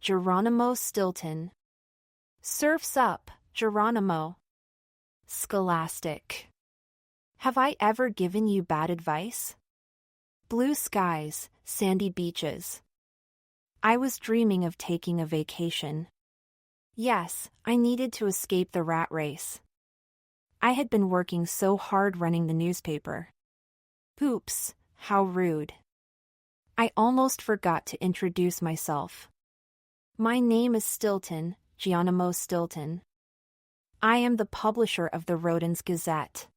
Geronimo Stilton. Surf's up, Geronimo. Scholastic. Have I ever given you bad advice? Blue skies, sandy beaches. I was dreaming of taking a vacation. Yes, I needed to escape the rat race. I had been working so hard running the newspaper. Oops, how rude. I almost forgot to introduce myself. My name is Stilton, Geronimo Stilton. I am the publisher of the Rodents Gazette.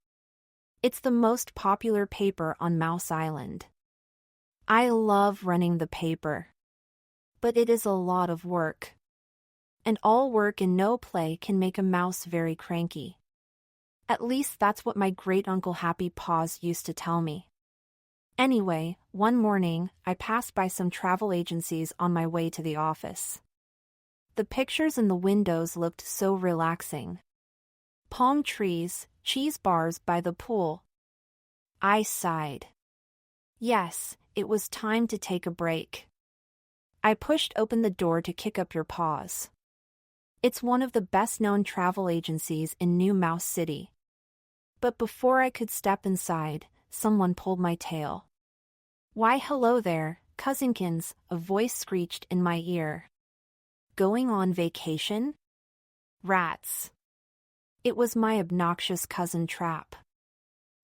It's the most popular paper on Mouse Island. I love running the paper. But it is a lot of work. And all work and no play can make a mouse very cranky. At least that's what my great-uncle Happy Paws used to tell me. Anyway, one morning, I passed by some travel agencies on my way to the office. The pictures in the windows looked so relaxing. Palm trees, cheese bars by the pool. I sighed. Yes, it was time to take a break. I pushed open the door to kick up your paws. It's one of the best-known travel agencies in New Mouse City. But before I could step inside, someone pulled my tail. Why hello there, cousinkins, a voice screeched in my ear. Going on vacation? Rats. It was my obnoxious cousin Trap.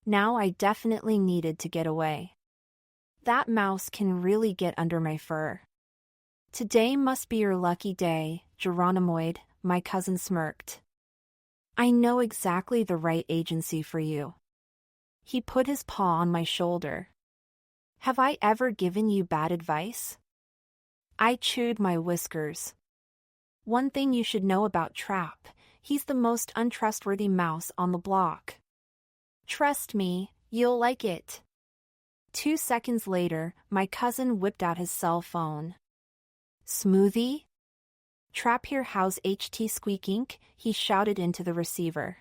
Now I definitely needed to get away. That mouse can really get under my fur. Today must be your lucky day, Geronimoid, my cousin smirked. I know exactly the right agency for you. He put his paw on my shoulder. Have I ever given you bad advice? I chewed my whiskers. One thing you should know about Trap, he's the most untrustworthy mouse on the block. Trust me, you'll like it. 2 seconds later, my cousin whipped out his cell phone. Smoothie? Trap here how's HT squeaking, he shouted into the receiver.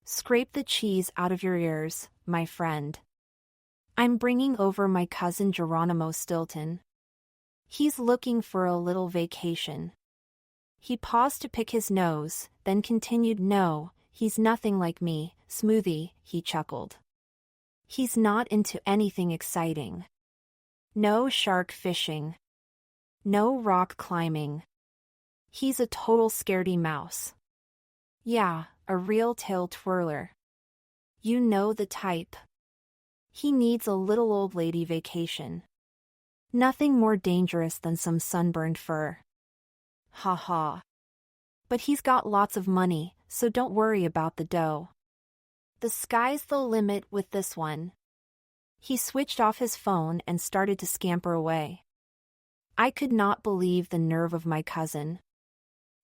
Scrape the cheese out of your ears, my friend. I'm bringing over my cousin Geronimo Stilton. He's looking for a little vacation. He paused to pick his nose, then continued, no, he's nothing like me, Smoothie, he chuckled. He's not into anything exciting. No shark fishing. No rock climbing. He's a total scaredy mouse. Yeah, a real tail twirler. You know the type. He needs a little old lady vacation. Nothing more dangerous than some sunburned fur. Ha ha. But he's got lots of money, so don't worry about the dough. The sky's the limit with this one. He switched off his phone and started to scamper away. I could not believe the nerve of my cousin.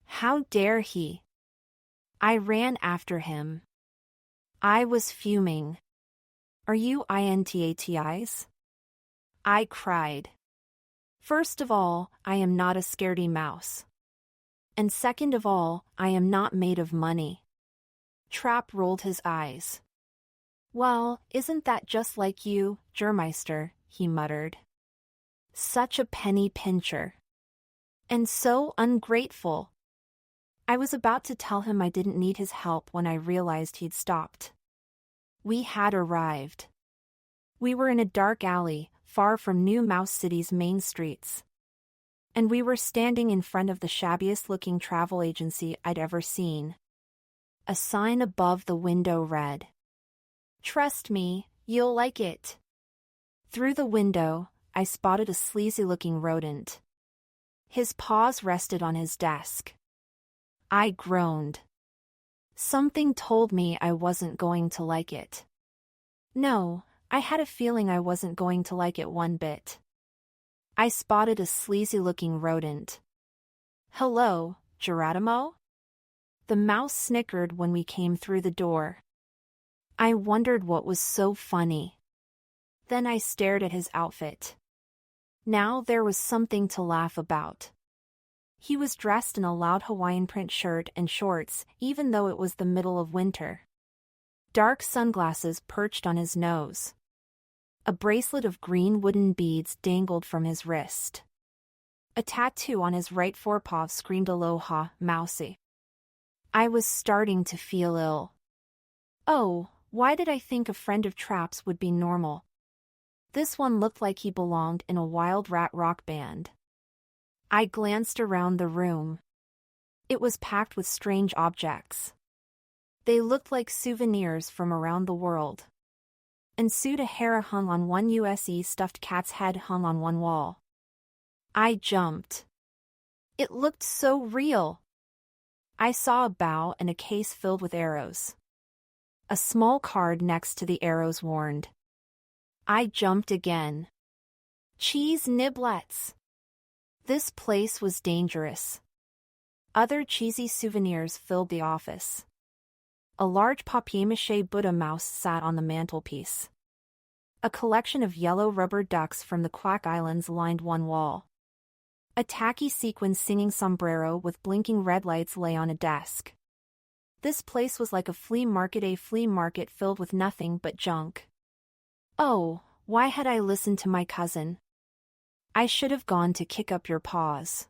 How dare he? I ran after him. I was fuming. Are you INTATIs? I cried. First of all, I am not a scaredy mouse. And second of all, I am not made of money. Trap rolled his eyes. Well, isn't that just like you, Germeister, he muttered. Such a penny pincher. And so ungrateful. I was about to tell him I didn't need his help when I realized he'd stopped. We had arrived. We were in a dark alley, far from New Mouse City's main streets. And we were standing in front of the shabbiest-looking travel agency I'd ever seen. A sign above the window read, Trust me, you'll like it. Through the window, I spotted a sleazy-looking rodent. His paws rested on his desk. I groaned. Something told me I wasn't going to like it. No, I had a feeling I wasn't going to like it one bit. I spotted a sleazy-looking rodent. Hello, Geronimo? The mouse snickered when we came through the door. I wondered what was so funny. Then I stared at his outfit. Now there was something to laugh about. He was dressed in a loud Hawaiian print shirt and shorts, even though it was the middle of winter. Dark sunglasses perched on his nose. A bracelet of green wooden beads dangled from his wrist. A tattoo on his right forepaw screamed aloha, mousy. I was starting to feel ill. Oh, why did I think a friend of Trap's would be normal? This one looked like he belonged in a wild rat rock band. I glanced around the room. It was packed with strange objects. They looked like souvenirs from around the world. And Suda Hera hung on one USE stuffed cat's head hung on one wall. I jumped. It looked so real. I saw a bow and a case filled with arrows. A small card next to the arrows warned. I jumped again. Cheese niblets. This place was dangerous. Other cheesy souvenirs filled the office. A large papier-mâché Buddha mouse sat on the mantelpiece. A collection of yellow rubber ducks from the Quack Islands lined one wall. A tacky sequin singing sombrero with blinking red lights lay on a desk. This place was like a flea market filled with nothing but junk. Oh, why had I listened to my cousin? I should have gone to kick up your paws.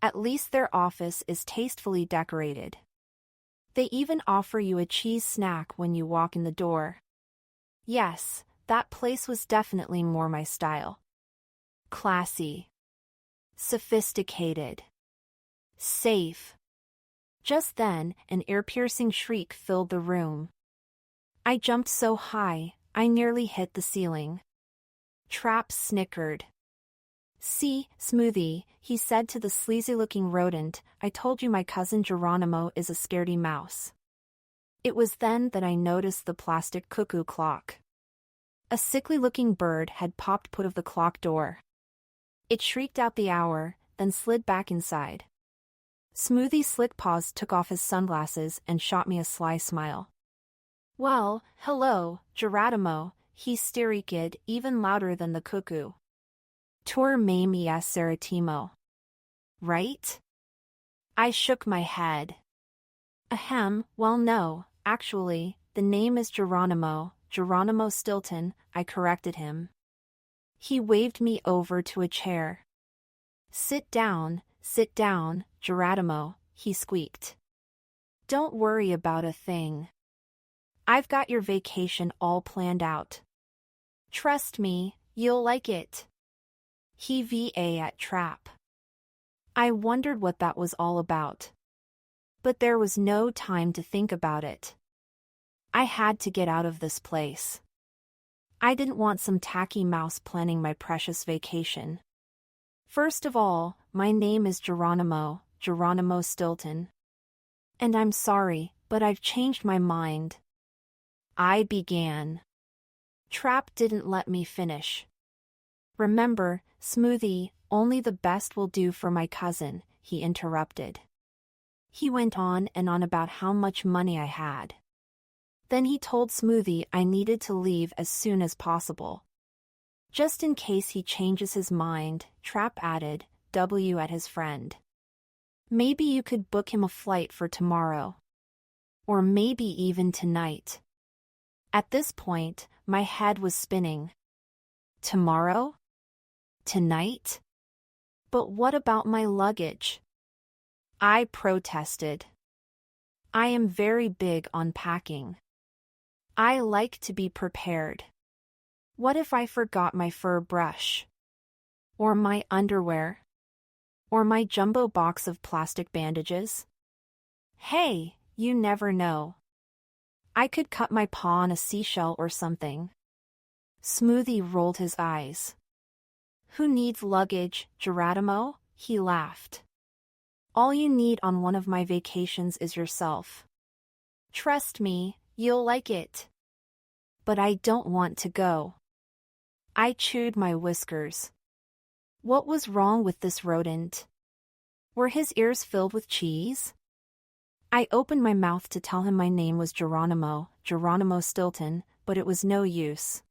At least their office is tastefully decorated. They even offer you a cheese snack when you walk in the door. Yes, that place was definitely more my style. Classy. Sophisticated. Safe. Just then, an ear-piercing shriek filled the room. I jumped so high, I nearly hit the ceiling. Trap snickered. See, Smoothie, he said to the sleazy-looking rodent, I told you my cousin Geronimo is a scaredy mouse. It was then that I noticed the plastic cuckoo clock. A sickly-looking bird had popped out of the clock door. It shrieked out the hour, then slid back inside. Smoothie's slick paws took off his sunglasses and shot me a sly smile. Well, hello, Geronimo, he stirikid even louder than the cuckoo. Tur mame seratimo. Right? I shook my head. Ahem, well no, actually, the name is Geronimo Stilton, I corrected him. He waved me over to a chair. Sit down, Geronimo, he squeaked. Don't worry about a thing. I've got your vacation all planned out. Trust me, you'll like it. He va at Trap. I wondered what that was all about. But there was no time to think about it. I had to get out of this place. I didn't want some tacky mouse planning my precious vacation. First of all, my name is Geronimo Stilton. And I'm sorry, but I've changed my mind. I began. Trap didn't let me finish. Remember, Smoothie, only the best will do for my cousin, he interrupted. He went on and on about how much money I had. Then he told Smoothie I needed to leave as soon as possible. Just in case he changes his mind, Trap added, W at his friend. Maybe you could book him a flight for tomorrow. Or maybe even tonight. At this point, my head was spinning. Tomorrow? Tonight? But what about my luggage? I protested. I am very big on packing. I like to be prepared. What if I forgot my fur brush? Or my underwear? Or my jumbo box of plastic bandages? Hey, you never know. I could cut my paw on a seashell or something. Smoothie rolled his eyes. Who needs luggage, Geronimo? He laughed. All you need on one of my vacations is yourself. Trust me, you'll like it. But I don't want to go. I chewed my whiskers. What was wrong with this rodent? Were his ears filled with cheese? I opened my mouth to tell him my name was Geronimo Stilton, but it was no use.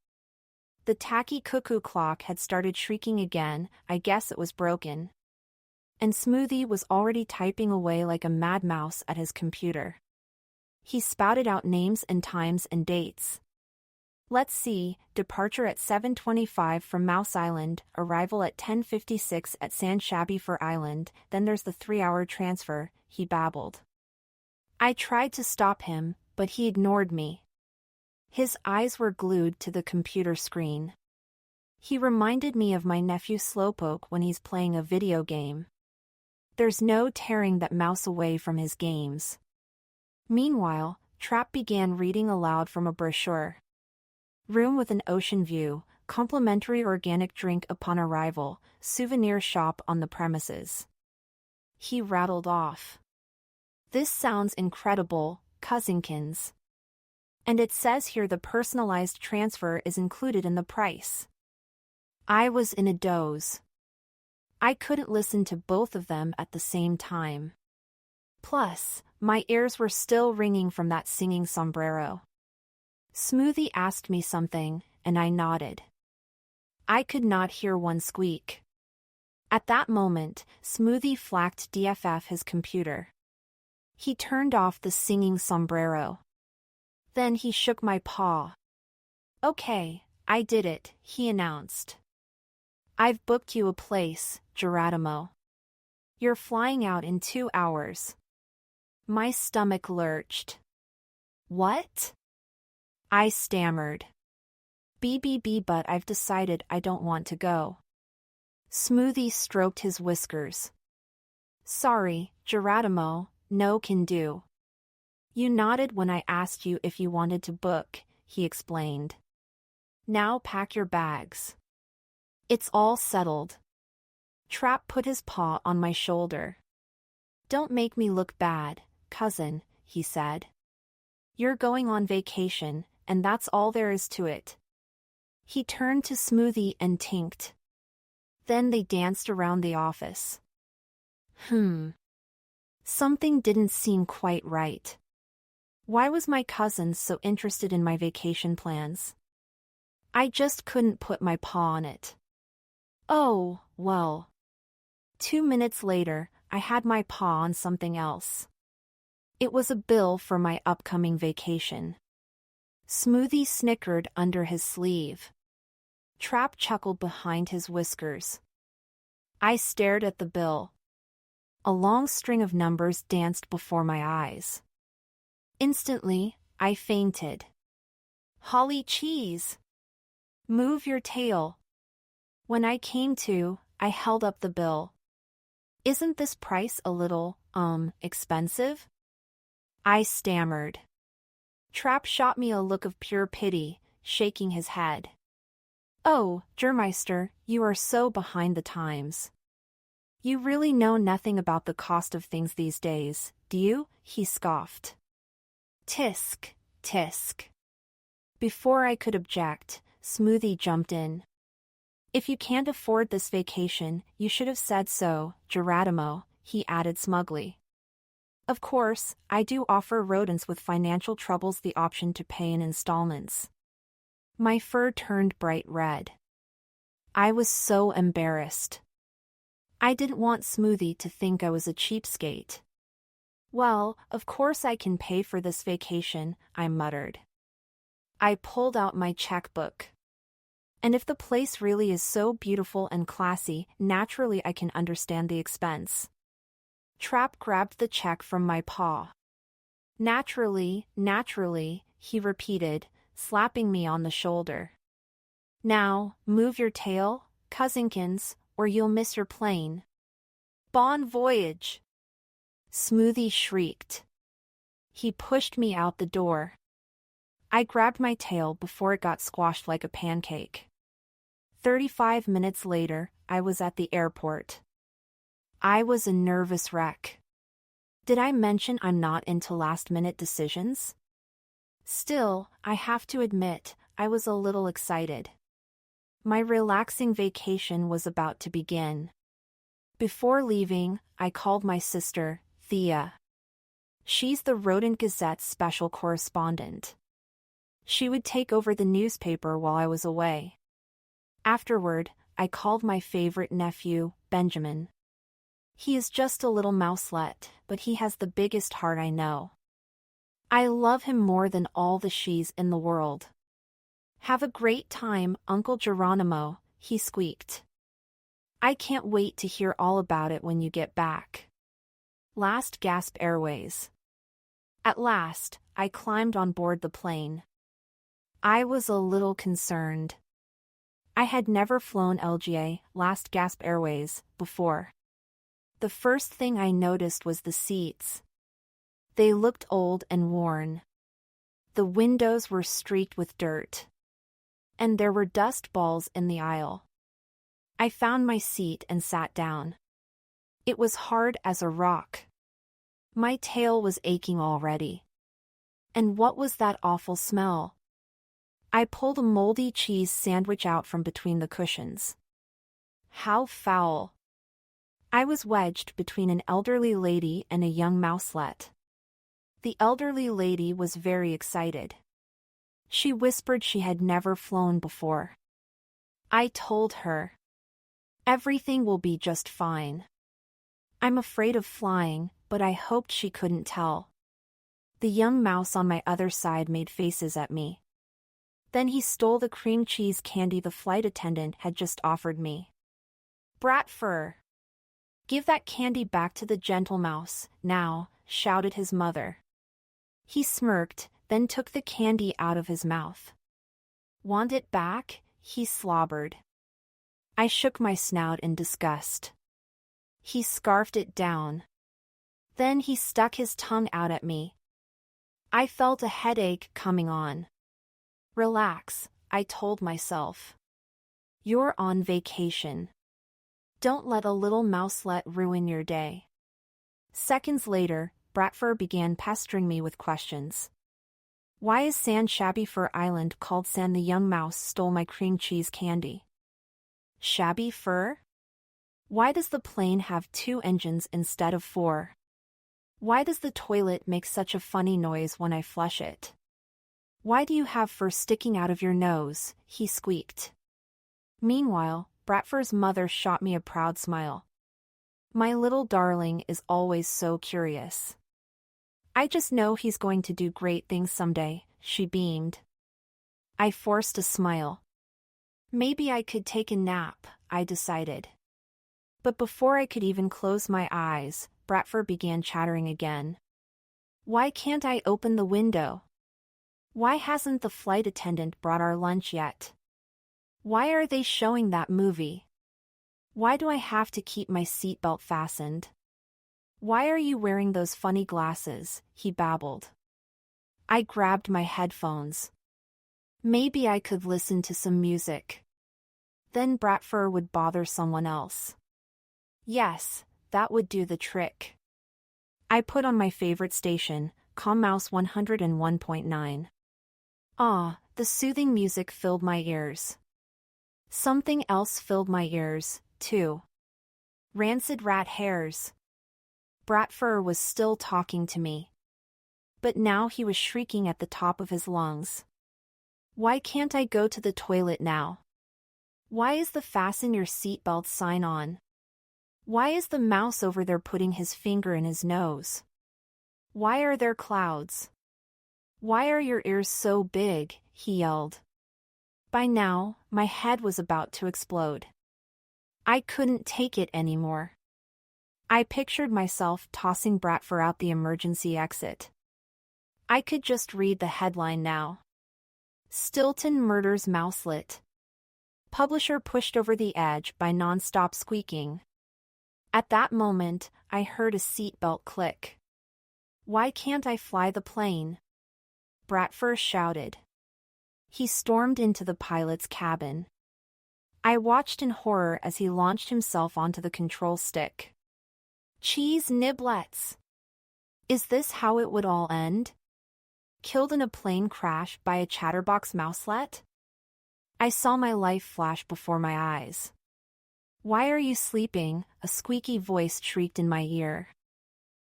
The tacky cuckoo clock had started shrieking again, I guess it was broken. And Smoothie was already typing away like a mad mouse at his computer. He spouted out names and times and dates. Let's see, departure at 7:25 from Mouse Island, arrival at 10:56 at Sandshapper Island, then there's the 3-hour transfer, he babbled. I tried to stop him, but he ignored me. His eyes were glued to the computer screen. He reminded me of my nephew Slowpoke when he's playing a video game. There's no tearing that mouse away from his games. Meanwhile, Trap began reading aloud from a brochure. Room with an ocean view, complimentary organic drink upon arrival, souvenir shop on the premises. He rattled off. This sounds incredible, cousinkins. And it says here the personalized transfer is included in the price. I was in a doze. I couldn't listen to both of them at the same time. Plus, my ears were still ringing from that singing sombrero. Smoothie asked me something, and I nodded. I could not hear one squeak. At that moment, Smoothie flacked DFF his computer. He turned off the singing sombrero. Then he shook my paw. Okay, I did it, he announced. I've booked you a place, Geronimo. You're flying out in 2 hours. My stomach lurched. What? I stammered. BBB, but I've decided I don't want to go. Smoothie stroked his whiskers. Sorry, Geronimo, no can do. You nodded when I asked you if you wanted to book, he explained. Now pack your bags. It's all settled. Trap put his paw on my shoulder. Don't make me look bad, cousin, he said. You're going on vacation, and that's all there is to it. He turned to Smoothie and tinked. Then they danced around the office. Something didn't seem quite right. Why was my cousin so interested in my vacation plans? I just couldn't put my paw on it. Oh, well. 2 minutes later, I had my paw on something else. It was a bill for my upcoming vacation. Smoothie snickered under his sleeve. Trap chuckled behind his whiskers. I stared at the bill. A long string of numbers danced before my eyes. Instantly, I fainted. Holly cheese! Move your tail. When I came to, I held up the bill. Isn't this price a little, expensive? I stammered. Trap shot me a look of pure pity, shaking his head. Oh, Germeister, you are so behind the times. You really know nothing about the cost of things these days, do you? He scoffed. Tisk, tisk. Before I could object, Smoothie jumped in. If you can't afford this vacation, you should have said so, Geronimo, he added smugly. Of course, I do offer rodents with financial troubles the option to pay in installments. My fur turned bright red. I was so embarrassed. I didn't want Smoothie to think I was a cheapskate. Well, of course I can pay for this vacation, I muttered. I pulled out my checkbook. And if the place really is so beautiful and classy, naturally I can understand the expense. Trap grabbed the check from my paw. Naturally, he repeated, slapping me on the shoulder. Now, move your tail, cousinkins, or you'll miss your plane. Bon voyage! Smoothie shrieked. He pushed me out the door. I grabbed my tail before it got squashed like a pancake. 35 minutes later, I was at the airport. I was a nervous wreck. Did I mention I'm not into last-minute decisions? Still, I have to admit, I was a little excited. My relaxing vacation was about to begin. Before leaving, I called my sister, Thea. She's the Rodent Gazette's special correspondent. She would take over the newspaper while I was away. Afterward, I called my favorite nephew, Benjamin. He is just a little mouselet, but he has the biggest heart I know. I love him more than all the she's in the world. Have a great time, Uncle Geronimo, he squeaked. I can't wait to hear all about it when you get back. Last gasp airways. At last, I climbed on board the plane. I was a little concerned. I had never flown LGA, last gasp airways, before. The first thing I noticed was the seats. They looked old and worn. The windows were streaked with dirt. And there were dust balls in the aisle. I found my seat and sat down. It was hard as a rock. My tail was aching already. And what was that awful smell? I pulled a moldy cheese sandwich out from between the cushions. How foul! I was wedged between an elderly lady and a young mouselet. The elderly lady was very excited. She whispered she had never flown before. I told her, "Everything will be just fine. I'm afraid of flying," but I hoped she couldn't tell. The young mouse on my other side made faces at me. Then he stole the cream cheese candy the flight attendant had just offered me. "Brat fur! Give that candy back to the gentle mouse, now," shouted his mother. He smirked, then took the candy out of his mouth. "Want it back?" he slobbered. I shook my snout in disgust. He scarfed it down. Then he stuck his tongue out at me. I felt a headache coming on. "Relax," I told myself. "You're on vacation. Don't let a little mouselet ruin your day." Seconds later, Bratfur began pestering me with questions. "Why is San Shabby Fur Island called San? The young mouse stole my cream cheese candy." "Shabby fur? Why does the plane have 2 engines instead of 4? Why does the toilet make such a funny noise when I flush it? Why do you have fur sticking out of your nose?" he squeaked. Meanwhile, Bratfur's mother shot me a proud smile. "My little darling is always so curious. I just know he's going to do great things someday," she beamed. I forced a smile. Maybe I could take a nap, I decided. But before I could even close my eyes, Bratfur began chattering again. "Why can't I open the window? Why hasn't the flight attendant brought our lunch yet? Why are they showing that movie? Why do I have to keep my seatbelt fastened? Why are you wearing those funny glasses?" he babbled. I grabbed my headphones. Maybe I could listen to some music. Then Bratfur would bother someone else. Yes, that would do the trick. I put on my favorite station, Calm Mouse 101.9. Ah, the soothing music filled my ears. Something else filled my ears, too. Rancid rat hairs. Bratfur was still talking to me. But now he was shrieking at the top of his lungs. "Why can't I go to the toilet now? Why is the fasten your seatbelt sign on? Why is the mouse over there putting his finger in his nose? Why are there clouds? Why are your ears so big?" he yelled. By now, my head was about to explode. I couldn't take it anymore. I pictured myself tossing Bratfur out the emergency exit. I could just read the headline now. "Stilton murders mouselet. Publisher pushed over the edge by non-stop squeaking." At that moment, I heard a seatbelt click. "Why can't I fly the plane?" Bratfur shouted. He stormed into the pilot's cabin. I watched in horror as he launched himself onto the control stick. Cheese niblets! Is this how it would all end? Killed in a plane crash by a chatterbox mouselet? I saw my life flash before my eyes. "Why are you sleeping?" a squeaky voice shrieked in my ear.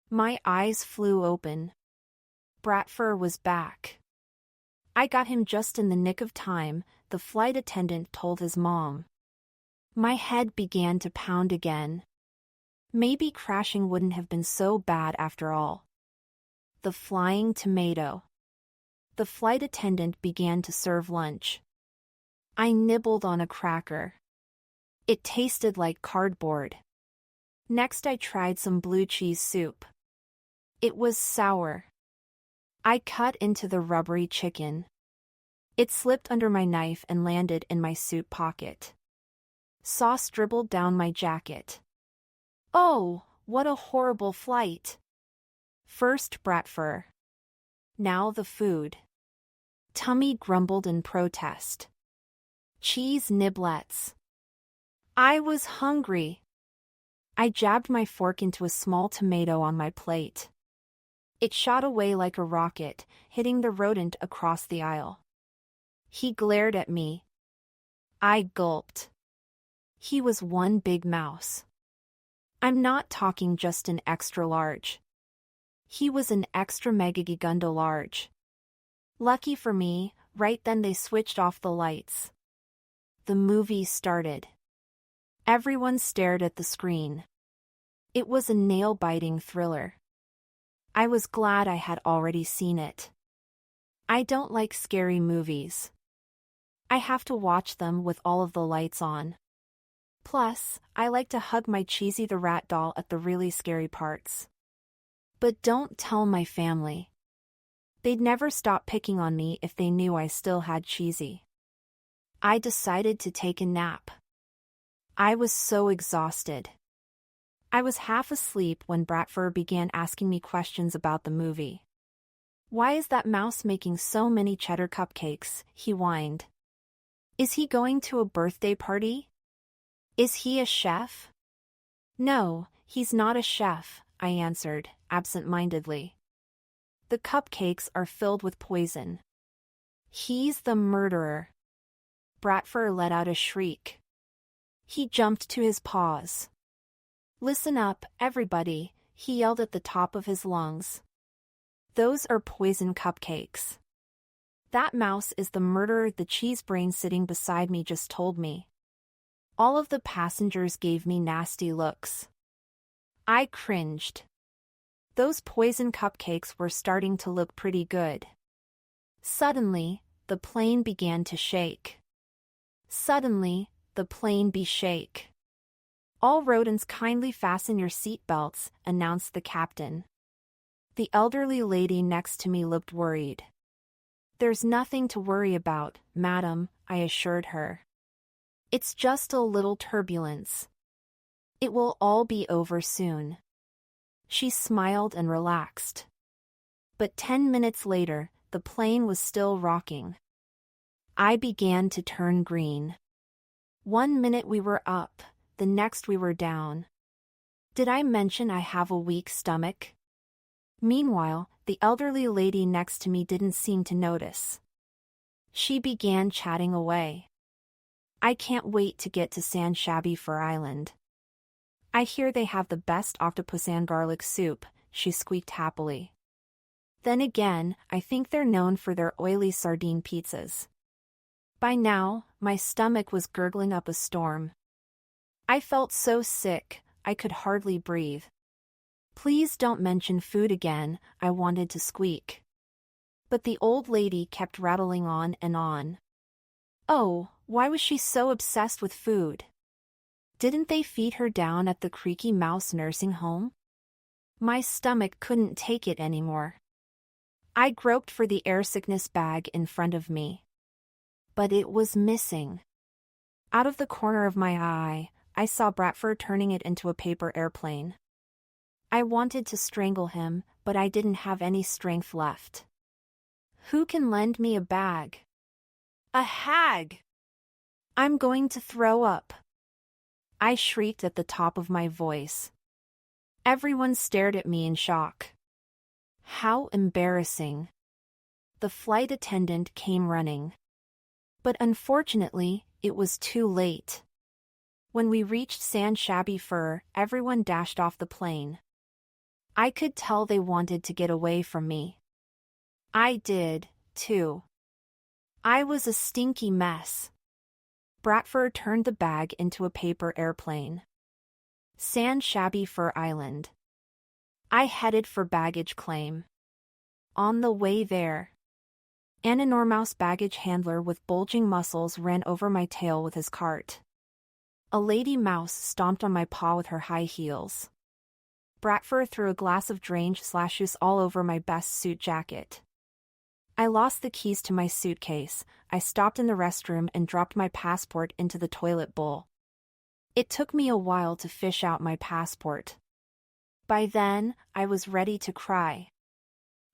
My eyes flew open. Bratfur was back. I got him just in the nick of time, the flight attendant told his mom. My head began to pound again. Maybe crashing wouldn't have been so bad after all. The flying tomato. The flight attendant began to serve lunch. I nibbled on a cracker. It tasted like cardboard. Next I tried some blue cheese soup. It was sour. I cut into the rubbery chicken. It slipped under my knife and landed in my suit pocket. Sauce dribbled down my jacket. Oh, what a horrible flight. First Bratfur. Now the food. Tummy grumbled in protest. Cheese niblets. I was hungry. I jabbed my fork into a small tomato on my plate. It shot away like a rocket, hitting the rodent across the aisle. He glared at me. I gulped. He was one big mouse. I'm not talking just an extra large. He was an extra megagigunda large. Lucky for me, right then they switched off the lights. The movie started. Everyone stared at the screen. It was a nail-biting thriller. I was glad I had already seen it. I don't like scary movies. I have to watch them with all of the lights on. Plus, I like to hug my Cheesy the rat doll at the really scary parts. But don't tell my family. They'd never stop picking on me if they knew I still had Cheesy. I decided to take a nap. I was so exhausted. I was half asleep when Bratfur began asking me questions about the movie. Why is that mouse making so many cheddar cupcakes? He whined. Is he going to a birthday party? Is he a chef? No, he's not a chef, I answered, absent-mindedly. The cupcakes are filled with poison. He's the murderer. Bratfur let out a shriek. He jumped to his paws. Listen up, everybody, he yelled at the top of his lungs. Those are poison cupcakes. That mouse is the murderer, the cheese brain sitting beside me just told me. All of the passengers gave me nasty looks. I cringed. Those poison cupcakes were starting to look pretty good. Suddenly, the plane began to shake. Suddenly, the plane shake. All rodents kindly fasten your seat belts, announced the captain. The elderly lady next to me looked worried. There's nothing to worry about, madam, I assured her. It's just a little turbulence. It will all be over soon. She smiled and relaxed. But 10 minutes later, the plane was still rocking. I began to turn green. 1 minute we were up, the next we were down. Did I mention I have a weak stomach? Meanwhile, the elderly lady next to me didn't seem to notice. She began chatting away. I can't wait to get to San Shabby Fur Island. I hear they have the best octopus and garlic soup, she squeaked happily. Then again, I think they're known for their oily sardine pizzas. By now, my stomach was gurgling up a storm. I felt so sick, I could hardly breathe. Please don't mention food again, I wanted to squeak. But the old lady kept rattling on and on. Oh, why was she so obsessed with food? Didn't they feed her down at the Creaky Mouse nursing home? My stomach couldn't take it anymore. I groped for the air sickness bag in front of me. But it was missing. Out of the corner of my eye, I saw Bratfur turning it into a paper airplane. I wanted to strangle him, but I didn't have any strength left. Who can lend me a bag? A hag! I'm going to throw up. I shrieked at the top of my voice. Everyone stared at me in shock. How embarrassing. The flight attendant came running. But unfortunately, it was too late. When we reached San Shabby Fur, everyone dashed off the plane. I could tell they wanted to get away from me. I did, too. I was a stinky mess. Bratfur turned the bag into a paper airplane. San Shabby Fur Island. I headed for baggage claim. On the way there, An enormous baggage handler with bulging muscles ran over my tail with his cart. A lady mouse stomped on my paw with her high heels. Bratfur threw a glass of juice all over my best suit jacket. I lost the keys to my suitcase. I stopped in the restroom and dropped my passport into the toilet bowl. It took me a while to fish out my passport. By then, I was ready to cry.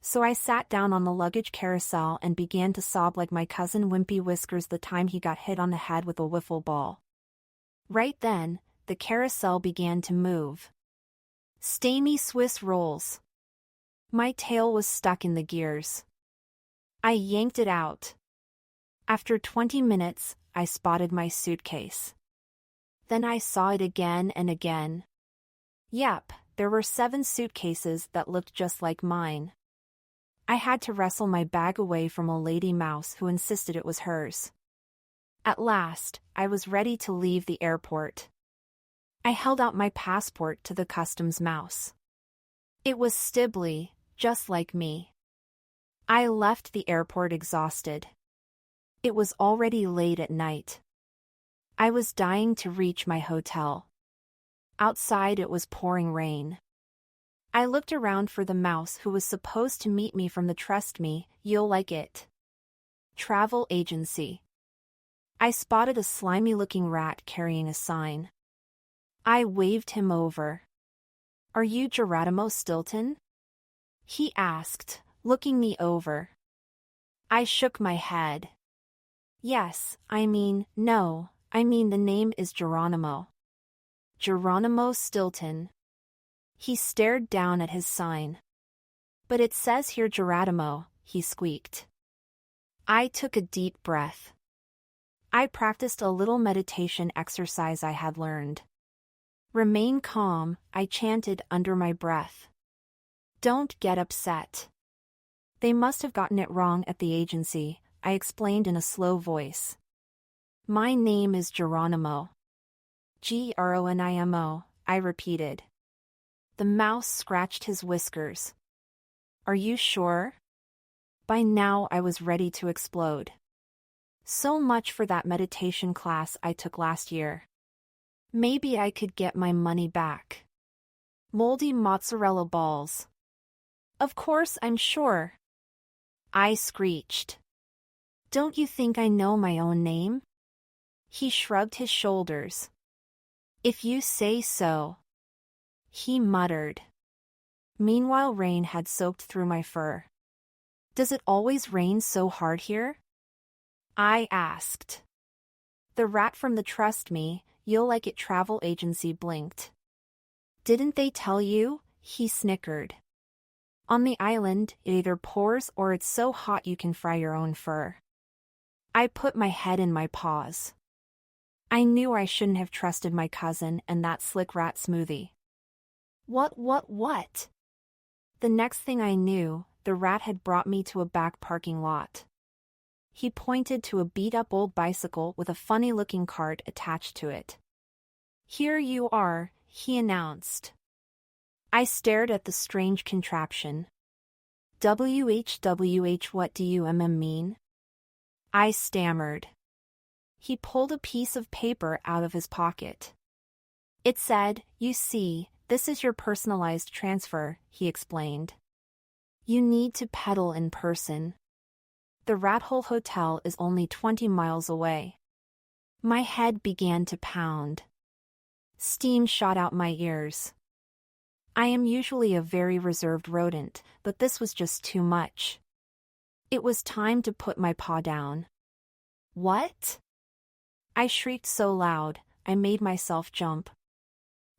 So I sat down on the luggage carousel and began to sob like my cousin Wimpy Whiskers the time he got hit on the head with a wiffle ball. Right then, the carousel began to move. Steamy Swiss rolls. My tail was stuck in the gears. I yanked it out. After 20 minutes, I spotted my suitcase. Then I saw it again and again. Yep, there were 7 suitcases that looked just like mine. I had to wrestle my bag away from a lady mouse who insisted it was hers. At last, I was ready to leave the airport. I held out my passport to the customs mouse. It was Stibbly, just like me. I left the airport exhausted. It was already late at night. I was dying to reach my hotel. Outside it was pouring rain. I looked around for the mouse who was supposed to meet me from the Trust Me, You'll Like It travel agency. I spotted a slimy-looking rat carrying a sign. I waved him over. "Are you Geronimo Stilton?" he asked, looking me over. I shook my head. No, the name is Geronimo. Geronimo Stilton. He stared down at his sign. "But it says here Geronimo," he squeaked. I took a deep breath. I practiced a little meditation exercise I had learned. "Remain calm," I chanted under my breath. "Don't get upset." "They must have gotten it wrong at the agency," I explained in a slow voice. "My name is Geronimo." Geronimo, I repeated. The mouse scratched his whiskers. "Are you sure?" By now I was ready to explode. So much for that meditation class I took last year. Maybe I could get my money back. Moldy mozzarella balls. "Of course I'm sure," I screeched. "Don't you think I know my own name?" He shrugged his shoulders. "If you say so," he muttered. Meanwhile, rain had soaked through my fur. "Does it always rain so hard here?" I asked. The rat from the Trust Me, You'll Like It travel agency blinked. "Didn't they tell you?" he snickered. "On the island, it either pours or it's so hot you can fry your own fur." I put my head in my paws. I knew I shouldn't have trusted my cousin and that slick rat smoothie. What? The next thing I knew, the rat had brought me to a back parking lot. He pointed to a beat-up old bicycle with a funny-looking cart attached to it. "Here you are," he announced. I stared at the strange contraption. "WH, what do you mean?" I stammered. He pulled a piece of paper out of his pocket. It said, "You see, this is your personalized transfer," he explained. "You need to pedal in person. The Rat Hole Hotel is only 20 miles away." My head began to pound. Steam shot out my ears. I am usually a very reserved rodent, but this was just too much. It was time to put my paw down. "What?" I shrieked so loud, I made myself jump.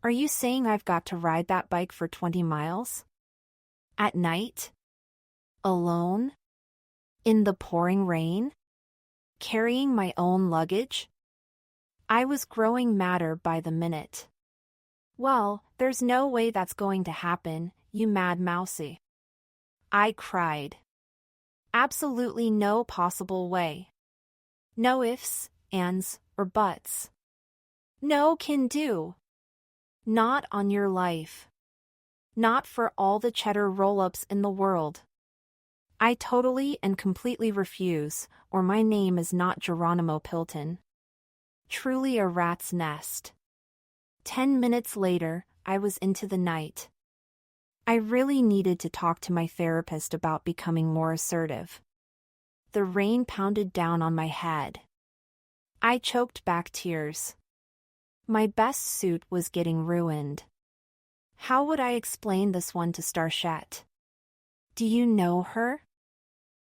"Are you saying I've got to ride that bike for 20 miles? At night? Alone? In the pouring rain? Carrying my own luggage?" I was growing madder by the minute. "Well, there's no way that's going to happen, you mad mousey," I cried. "Absolutely no possible way. No ifs, ands, or buts. No can do. Not on your life. Not for all the cheddar roll-ups in the world." I totally and completely refuse, or my name is not Geronimo Stilton. Truly a rat's nest. 10 minutes later, I was into the night. I really needed to talk to my therapist about becoming more assertive. The rain pounded down on my head. I choked back tears. My best suit was getting ruined. How would I explain this one to Starchette? Do you know her?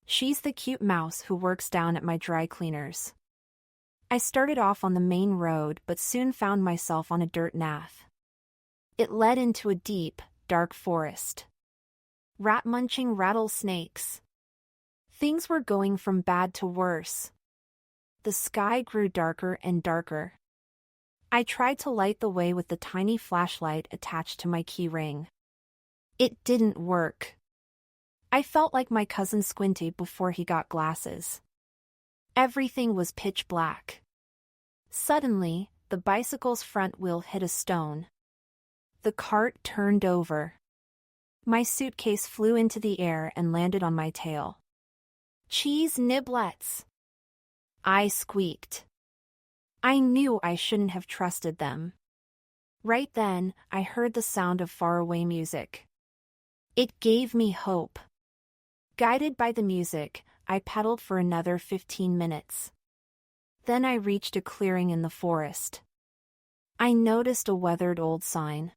She's the cute mouse who works down at my dry cleaners. I started off on the main road but soon found myself on a dirt path. It led into a deep, dark forest. Rat-munching rattlesnakes. Things were going from bad to worse. The sky grew darker and darker. I tried to light the way with the tiny flashlight attached to my key ring. It didn't work. I felt like my cousin Squinty before he got glasses. Everything was pitch black. Suddenly, the bicycle's front wheel hit a stone. The cart turned over. My suitcase flew into the air and landed on my tail. Cheese niblets! I squeaked. I knew I shouldn't have trusted them. Right then, I heard the sound of faraway music. It gave me hope. Guided by the music, I pedaled for another 15 minutes. Then I reached a clearing in the forest. I noticed a weathered old sign.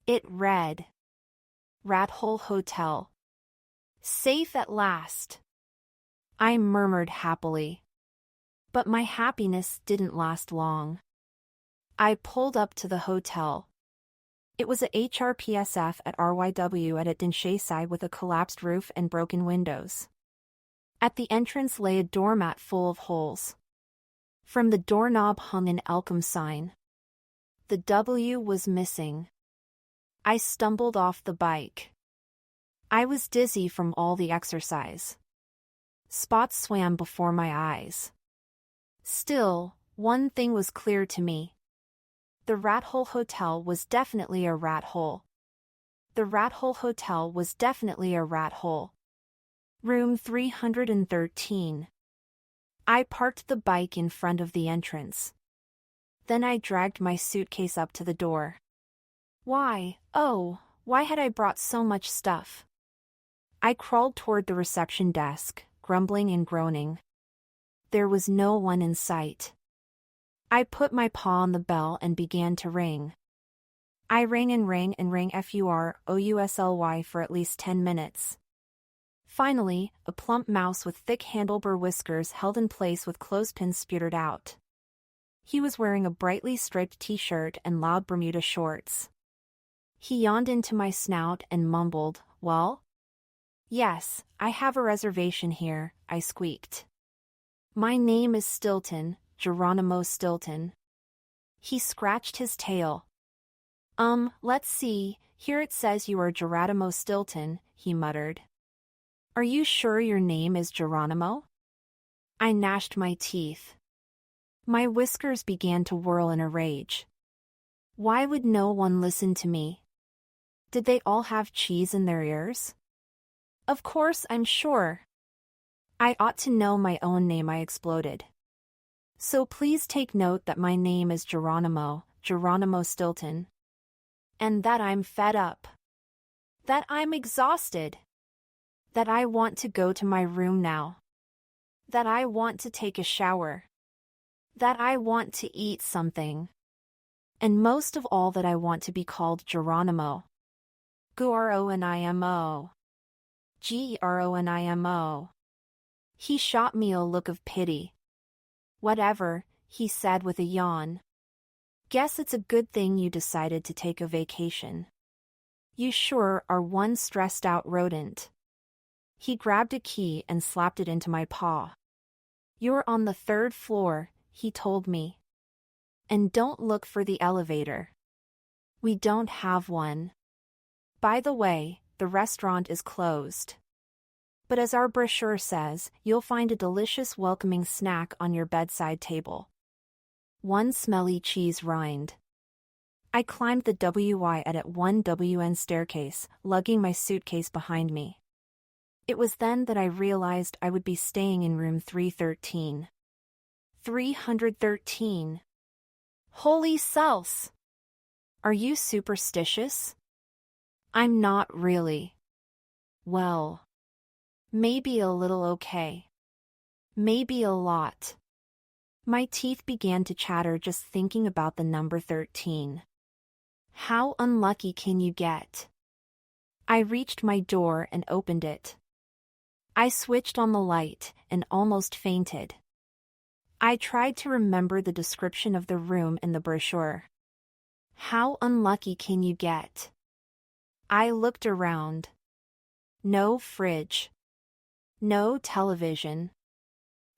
It read, "Rat Hole Hotel. Safe at last." I murmured happily. But my happiness didn't last long. I pulled up to the hotel. It was a HRPSF at RYW at Dinshayside with a collapsed roof and broken windows. At the entrance lay a doormat full of holes. From the doorknob hung an Elcom sign. The W was missing. I stumbled off the bike. I was dizzy from all the exercise. Spots swam before my eyes. Still, one thing was clear to me. The Rat Hole Hotel was definitely a rat hole. The Rat Hole Hotel was definitely a rat hole. Room 313. I parked the bike in front of the entrance. Then I dragged my suitcase up to the door. Why had I brought so much stuff? I crawled toward the reception desk, grumbling and groaning. There was no one in sight. I put my paw on the bell and began to ring. I rang and rang and rang FUROUSLY for at least 10 minutes. Finally, a plump mouse with thick handlebar whiskers held in place with clothespins sputtered out. He was wearing a brightly striped t-shirt and loud Bermuda shorts. He yawned into my snout and mumbled, "Well?" "Yes, I have a reservation here," I squeaked. "My name is Stilton, Geronimo Stilton." He scratched his tail. Let's see, here it says you are Geronimo Stilton," he muttered. "Are you sure your name is Geronimo?" I gnashed my teeth. My whiskers began to whirl in a rage. Why would no one listen to me? Did they all have cheese in their ears? Of course, I'm sure. I ought to know my own name, I exploded. So please take note that my name is Geronimo Stilton. And that I'm fed up. That I'm exhausted. That I want to go to my room now. That I want to take a shower. That I want to eat something. And most of all that I want to be called Geronimo. Geronimo. Geronimo. He shot me a look of pity. "Whatever," he said with a yawn. "Guess it's a good thing you decided to take a vacation. You sure are one stressed-out rodent." He grabbed a key and slapped it into my paw. "You're on the 3rd floor," he told me. "And don't look for the elevator. We don't have one. By the way, the restaurant is closed. But as our brochure says, you'll find a delicious welcoming snack on your bedside table. One smelly cheese rind." I climbed the WY at 1WN staircase, lugging my suitcase behind me. It was then that I realized I would be staying in room 313. 313. Holy cells! Are you superstitious? I'm not really. Well, maybe a little okay. Maybe a lot. My teeth began to chatter just thinking about the number 13. How unlucky can you get? I reached my door and opened it. I switched on the light and almost fainted. I tried to remember the description of the room in the brochure. How unlucky can you get? I looked around. No fridge. No television.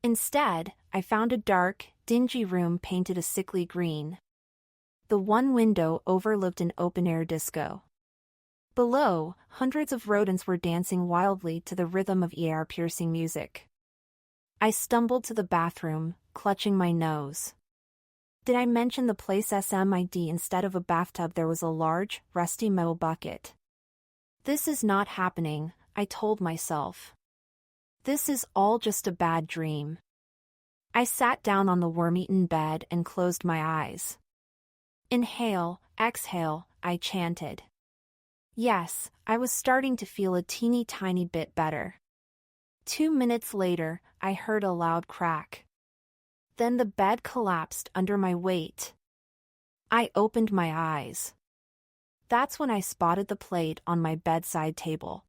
Instead, I found a dark, dingy room painted a sickly green. The one window overlooked an open-air disco. Below, hundreds of rodents were dancing wildly to the rhythm of ear-piercing music. I stumbled to the bathroom, clutching my nose. Did I mention the place SMID? Instead of a bathtub there was a large, rusty metal bucket. This is not happening, I told myself. This is all just a bad dream. I sat down on the worm-eaten bed and closed my eyes. Inhale, exhale, I chanted. Yes, I was starting to feel a teeny tiny bit better. 2 minutes later, I heard a loud crack. Then the bed collapsed under my weight. I opened my eyes. That's when I spotted the plate on my bedside table.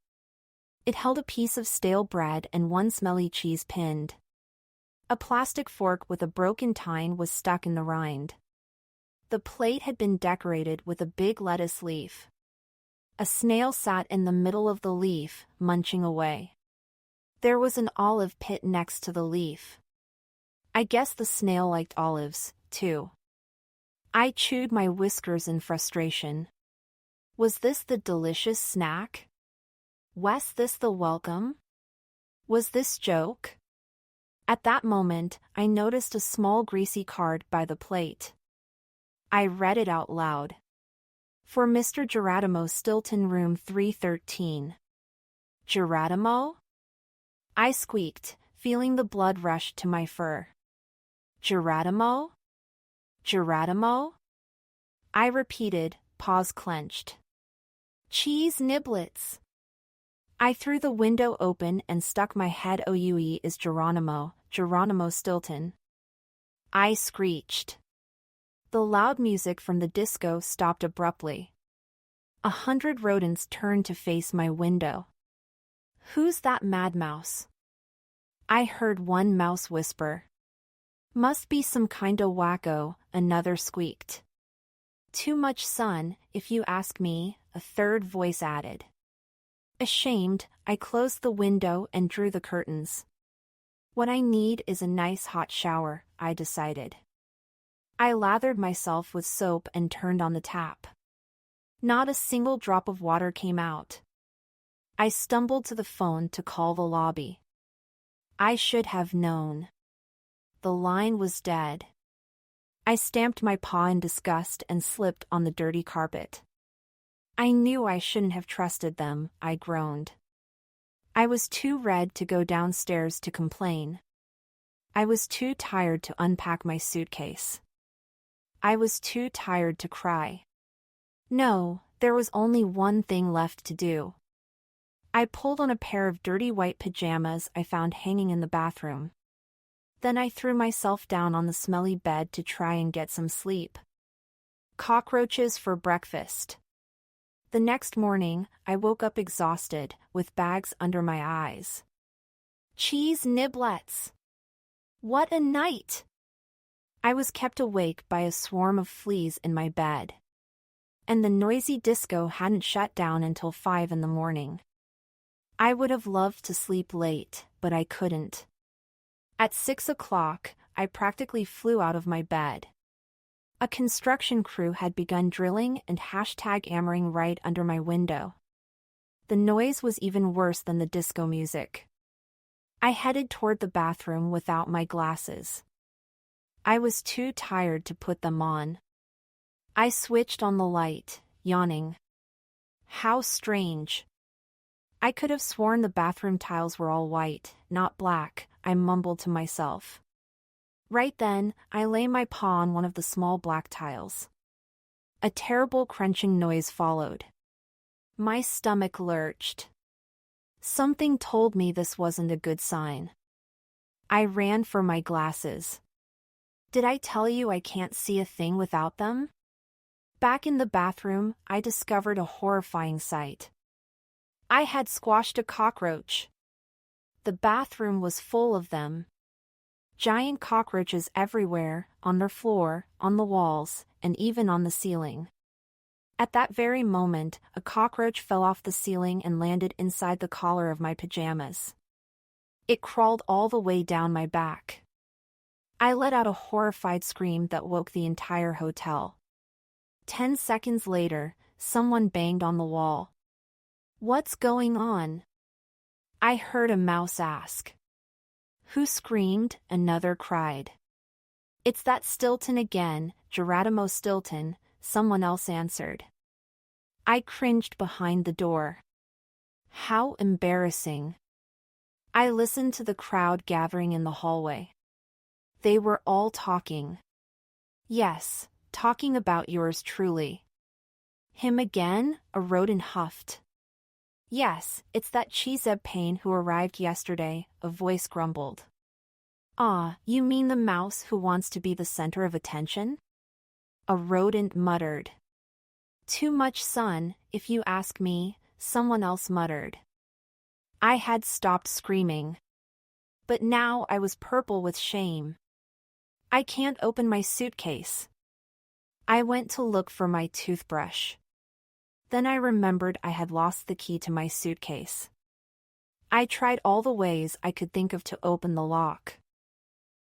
It held a piece of stale bread and one smelly cheese pinned. A plastic fork with a broken tine was stuck in the rind. The plate had been decorated with a big lettuce leaf. A snail sat in the middle of the leaf, munching away. There was an olive pit next to the leaf. I guess the snail liked olives, too. I chewed my whiskers in frustration. Was this the delicious snack? Was this the welcome? Was this joke? At that moment, I noticed a small greasy card by the plate. I read it out loud. For Mr. Geronimo Stilton, room 313. Geronimo? I squeaked, feeling the blood rush to my fur. Geronimo? Geronimo? I repeated, paws clenched. Cheese niblets. I threw the window open and stuck my head. OUE is Geronimo, Geronimo Stilton. I screeched. The loud music from the disco stopped abruptly. 100 rodents turned to face my window. Who's that mad mouse? I heard one mouse whisper. Must be some kinda wacko, another squeaked. Too much sun, if you ask me, a third voice added. Ashamed, I closed the window and drew the curtains. What I need is a nice hot shower, I decided. I lathered myself with soap and turned on the tap. Not a single drop of water came out. I stumbled to the phone to call the lobby. I should have known. The line was dead. I stamped my paw in disgust and slipped on the dirty carpet. I knew I shouldn't have trusted them, I groaned. I was too red to go downstairs to complain. I was too tired to unpack my suitcase. I was too tired to cry. No, there was only one thing left to do. I pulled on a pair of dirty white pajamas I found hanging in the bathroom. Then I threw myself down on the smelly bed to try and get some sleep. Cockroaches for breakfast. The next morning, I woke up exhausted, with bags under my eyes. Cheese niblets! What a night! I was kept awake by a swarm of fleas in my bed. And the noisy disco hadn't shut down until 5 in the morning. I would have loved to sleep late, but I couldn't. At 6 o'clock, I practically flew out of my bed. A construction crew had begun drilling and #hammering right under my window. The noise was even worse than the disco music. I headed toward the bathroom without my glasses. I was too tired to put them on. I switched on the light, yawning. How strange. I could have sworn the bathroom tiles were all white, not black, I mumbled to myself. Right then, I lay my paw on one of the small black tiles. A terrible crunching noise followed. My stomach lurched. Something told me this wasn't a good sign. I ran for my glasses. Did I tell you I can't see a thing without them? Back in the bathroom, I discovered a horrifying sight. I had squashed a cockroach. The bathroom was full of them. Giant cockroaches everywhere, on the floor, on the walls, and even on the ceiling. At that very moment, a cockroach fell off the ceiling and landed inside the collar of my pajamas. It crawled all the way down my back. I let out a horrified scream that woke the entire hotel. 10 seconds later, someone banged on the wall. "What's going on?" I heard a mouse ask. "Who screamed?" Another cried. "It's that Stilton again, Geronimo Stilton," someone else answered. I cringed behind the door. How embarrassing. I listened to the crowd gathering in the hallway. They were all talking. Yes, talking about yours truly. "Him again?" a rodent huffed. "Yes, it's that cheeseb pain who arrived yesterday," a voice grumbled. "Ah, you mean the mouse who wants to be the center of attention?" A rodent muttered. "Too much sun, if you ask me," someone else muttered. I had stopped screaming. But now I was purple with shame. I can't open my suitcase. I went to look for my toothbrush. Then I remembered I had lost the key to my suitcase. I tried all the ways I could think of to open the lock.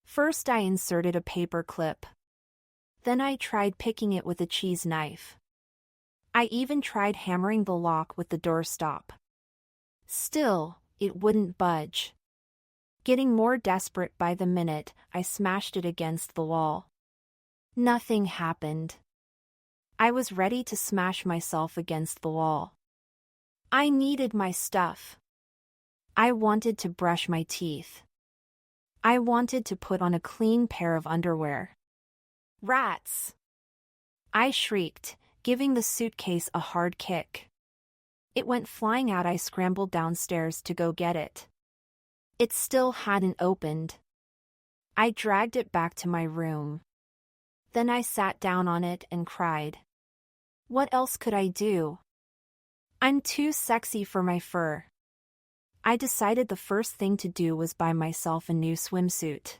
First I inserted a paper clip. Then I tried picking it with a cheese knife. I even tried hammering the lock with the doorstop. Still, it wouldn't budge. Getting more desperate by the minute, I smashed it against the wall. Nothing happened. I was ready to smash myself against the wall. I needed my stuff. I wanted to brush my teeth. I wanted to put on a clean pair of underwear. Rats! I shrieked, giving the suitcase a hard kick. It went flying out. I scrambled downstairs to go get it. It still hadn't opened. I dragged it back to my room. Then I sat down on it and cried. What else could I do? I'm too sexy for my fur. I decided the first thing to do was buy myself a new swimsuit.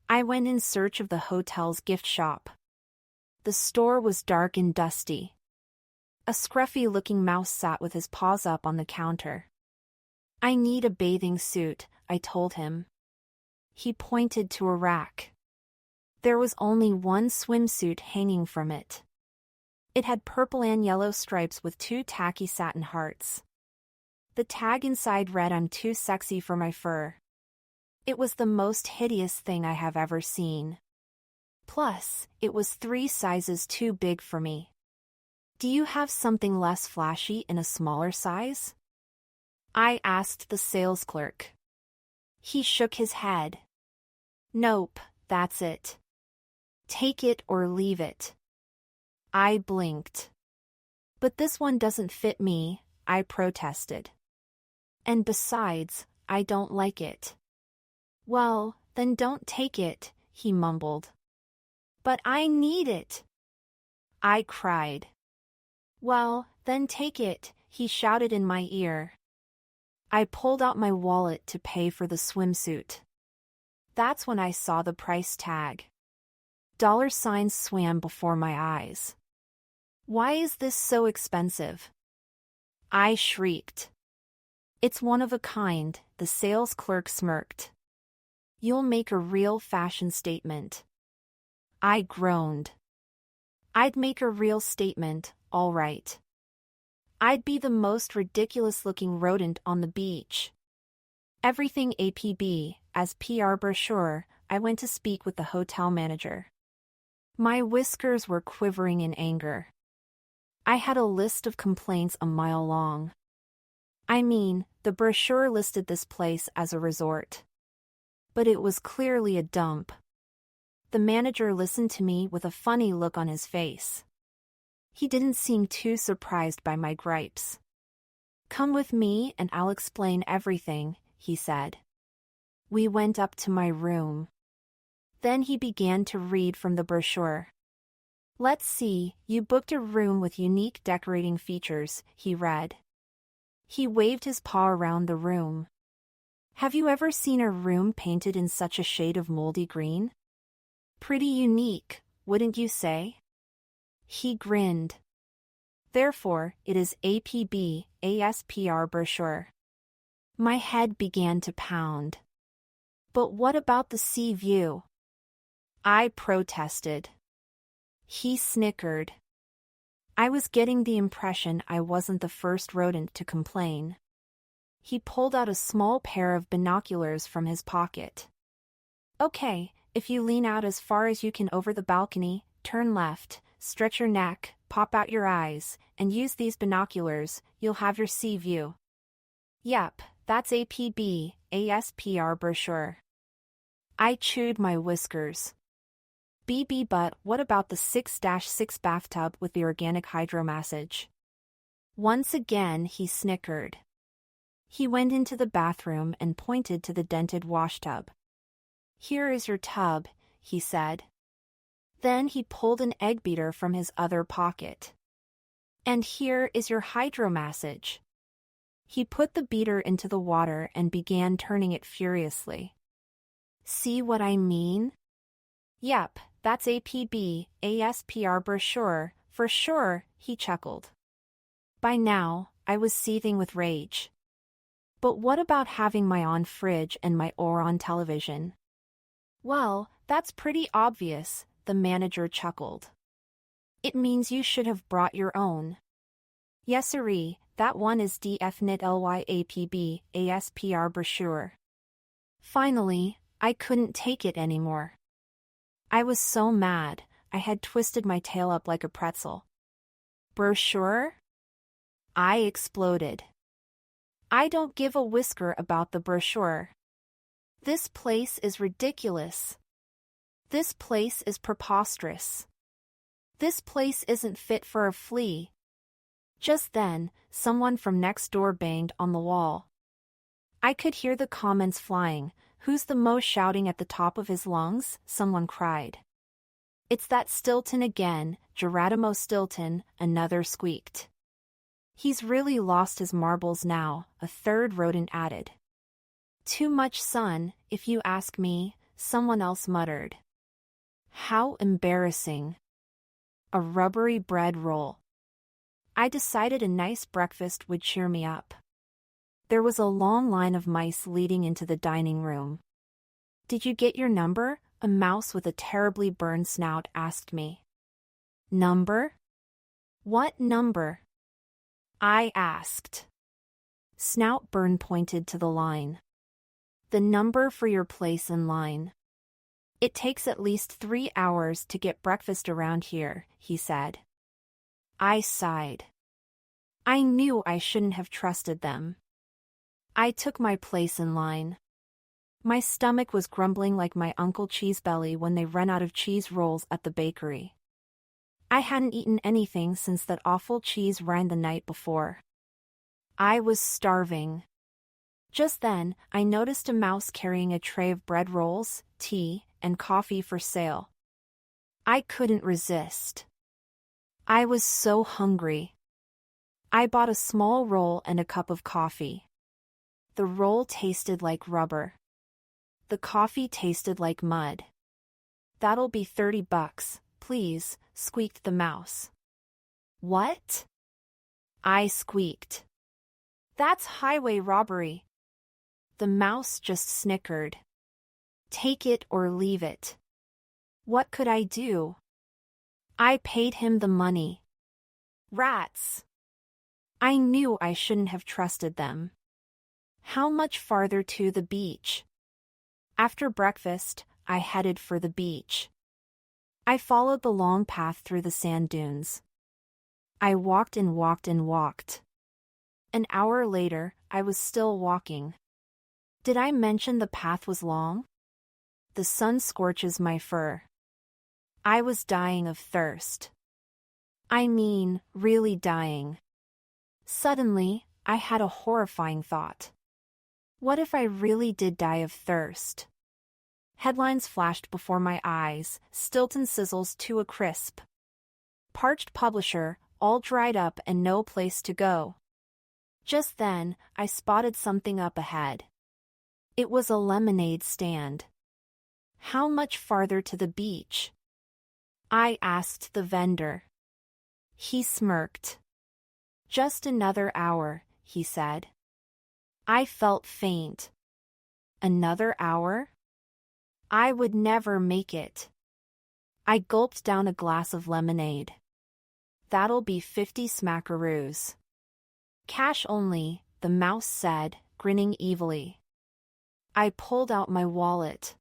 I went in search of the hotel's gift shop. The store was dark and dusty. A scruffy-looking mouse sat with his paws up on the counter. I need a bathing suit, I told him. He pointed to a rack. There was only one swimsuit hanging from it. It had purple and yellow stripes with 2 tacky satin hearts. The tag inside read, "I'm too sexy for my fur." It was the most hideous thing I have ever seen. Plus, it was 3 sizes too big for me. Do you have something less flashy in a smaller size? I asked the sales clerk. He shook his head. Nope, that's it. Take it or leave it. I blinked. But this one doesn't fit me, I protested. And besides, I don't like it. Well, then don't take it, he mumbled. But I need it. I cried. Well, then take it, he shouted in my ear. I pulled out my wallet to pay for the swimsuit. That's when I saw the price tag. Dollar signs swam before my eyes. Why is this so expensive? I shrieked. It's one of a kind, the sales clerk smirked. You'll make a real fashion statement. I groaned. I'd make a real statement, all right. I'd be the most ridiculous-looking rodent on the beach. Everything APB, as PR brochure, I went to speak with the hotel manager. My whiskers were quivering in anger. I had a list of complaints a mile long. I mean, the brochure listed this place as a resort. But it was clearly a dump. The manager listened to me with a funny look on his face. He didn't seem too surprised by my gripes. "Come with me and I'll explain everything," he said. We went up to my room. Then he began to read from the brochure. "Let's see, you booked a room with unique decorating features," he read. He waved his paw around the room. "Have you ever seen a room painted in such a shade of moldy green? Pretty unique, wouldn't you say?" He grinned. "Therefore, it is ASPR brochure." My head began to pound. "But what about the sea view?" I protested. He snickered. I was getting the impression I wasn't the first rodent to complain. He pulled out a small pair of binoculars from his pocket. "Okay, if you lean out as far as you can over the balcony, turn left, stretch your neck, pop out your eyes, and use these binoculars, you'll have your sea view." Yep, that's ASPR brochure. I chewed my whiskers. But what about the 6-6 bathtub with the organic hydromassage? Once again he snickered. He went into the bathroom and pointed to the dented washtub. "Here is your tub," he said. Then he pulled an egg beater from his other pocket. "And here is your hydromassage." He put the beater into the water and began turning it furiously. "See what I mean?" "Yep, that's ASPR brochure, for sure," he chuckled. By now, I was seething with rage. But what about having my own fridge and my own television? "Well, that's pretty obvious," the manager chuckled. "It means you should have brought your own." "Yesiree, that one is definitely ASPR brochure." Finally, I couldn't take it anymore. I was so mad, I had twisted my tail up like a pretzel. "Brochure?" I exploded. "I don't give a whisker about the brochure. This place is ridiculous. This place is preposterous. This place isn't fit for a flea." Just then, someone from next door banged on the wall. I could hear the comments flying. "Who's the most shouting at the top of his lungs?" someone cried. "It's that Stilton again, Geronimo Stilton," another squeaked. "He's really lost his marbles now," a third rodent added. "Too much sun, if you ask me," someone else muttered. How embarrassing. A rubbery bread roll. I decided a nice breakfast would cheer me up. There was a long line of mice leading into the dining room. "Did you get your number?" a mouse with a terribly burned snout asked me. "Number? What number?" I asked. Snout Burn pointed to the line. "The number for your place in line. It takes at least 3 hours to get breakfast around here," he said. I sighed. I knew I shouldn't have trusted them. I took my place in line. My stomach was grumbling like my Uncle Cheesebelly when they run out of cheese rolls at the bakery. I hadn't eaten anything since that awful cheese rind the night before. I was starving. Just then, I noticed a mouse carrying a tray of bread rolls, tea, and coffee for sale. I couldn't resist. I was so hungry. I bought a small roll and a cup of coffee. The roll tasted like rubber. The coffee tasted like mud. "That'll be $30, please," squeaked the mouse. "What?" I squeaked. "That's highway robbery." The mouse just snickered. Take it or leave it. What could I do? I paid him the money. Rats. I knew I shouldn't have trusted them. How much farther to the beach? After breakfast, I headed for the beach. I followed the long path through the sand dunes. I walked and walked and walked. An hour later, I was still walking. Did I mention the path was long? The sun scorches my fur. I was dying of thirst. I mean, really dying. Suddenly, I had a horrifying thought. What if I really did die of thirst? Headlines flashed before my eyes, Stilton sizzles to a crisp. Parched publisher, all dried up and no place to go. Just then, I spotted something up ahead. It was a lemonade stand. How much farther to the beach? I asked the vendor. He smirked. Just another hour, he said. I felt faint. Another hour? I would never make it. I gulped down a glass of lemonade. That'll be 50 smackaroos. Cash only, the mouse said, grinning evilly. I pulled out my wallet.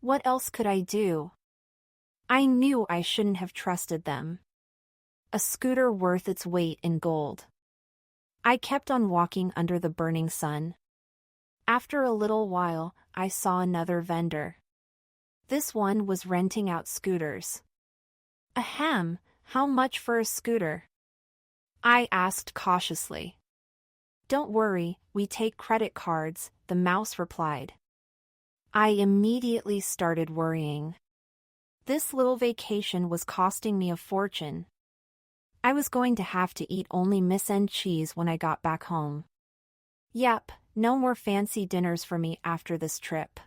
What else could I do? I knew I shouldn't have trusted them. A scooter worth its weight in gold. I kept on walking under the burning sun. After a little while, I saw another vendor. This one was renting out scooters. Ahem, how much for a scooter? I asked cautiously. Don't worry, we take credit cards, the mouse replied. I immediately started worrying. This little vacation was costing me a fortune. I was going to have to eat only Miss N cheese when I got back home. Yep, no more fancy dinners for me after this trip.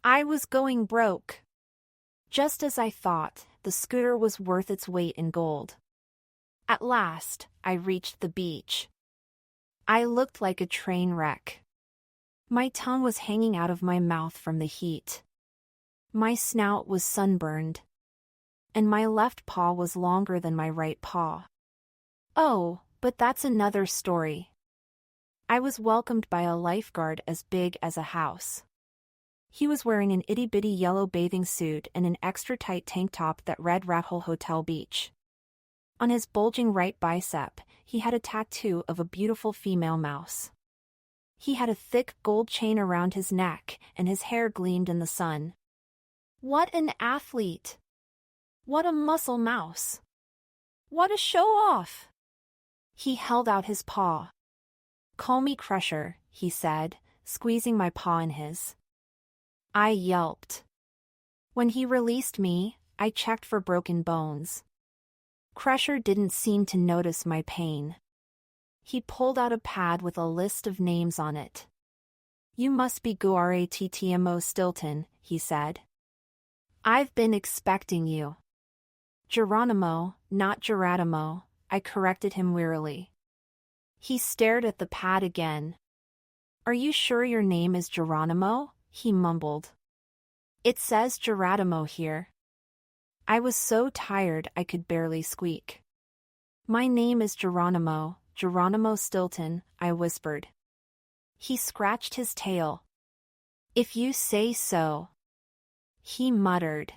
I was going broke. Just as I thought, the scooter was worth its weight in gold. At last, I reached the beach. I looked like a train wreck. My tongue was hanging out of my mouth from the heat. My snout was sunburned. And my left paw was longer than my right paw. Oh, but that's another story. I was welcomed by a lifeguard as big as a house. He was wearing an itty-bitty yellow bathing suit and an extra-tight tank top that read Rat Hole Hotel Beach. On his bulging right bicep, he had a tattoo of a beautiful female mouse. He had a thick gold chain around his neck, and his hair gleamed in the sun. What an athlete! What a muscle mouse! What a show-off! He held out his paw. Call me Crusher, he said, squeezing my paw in his. I yelped. When he released me, I checked for broken bones. Crusher didn't seem to notice my pain. He pulled out a pad with a list of names on it. You must be Geronimo Stilton, he said. I've been expecting you. Geronimo, not Geronimo, I corrected him wearily. He stared at the pad again. Are you sure your name is Geronimo? He mumbled. It says Geronimo here. I was so tired I could barely squeak. My name is Geronimo Stilton, I whispered. He scratched his tail. If you say so. He muttered.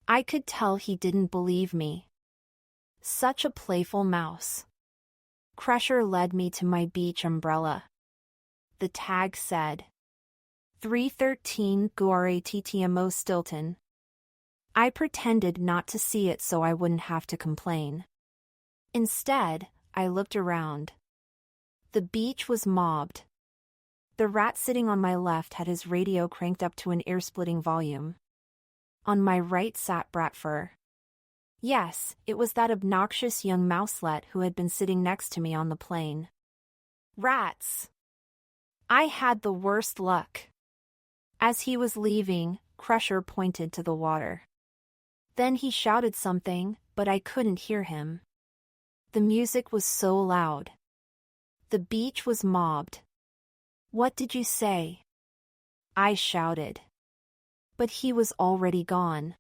I could tell he didn't believe me. Such a playful mouse. Crusher led me to my beach umbrella. The tag said, 313 Geronimo Stilton. I pretended not to see it so I wouldn't have to complain. Instead, I looked around. The beach was mobbed. The rat sitting on my left had his radio cranked up to an ear-splitting volume. On my right sat Bratfur. Yes, it was that obnoxious young mouselet who had been sitting next to me on the plane. Rats! I had the worst luck. As he was leaving, Crusher pointed to the water. Then he shouted something, but I couldn't hear him. The music was so loud. The beach was mobbed. What did you say? I shouted. But he was already gone.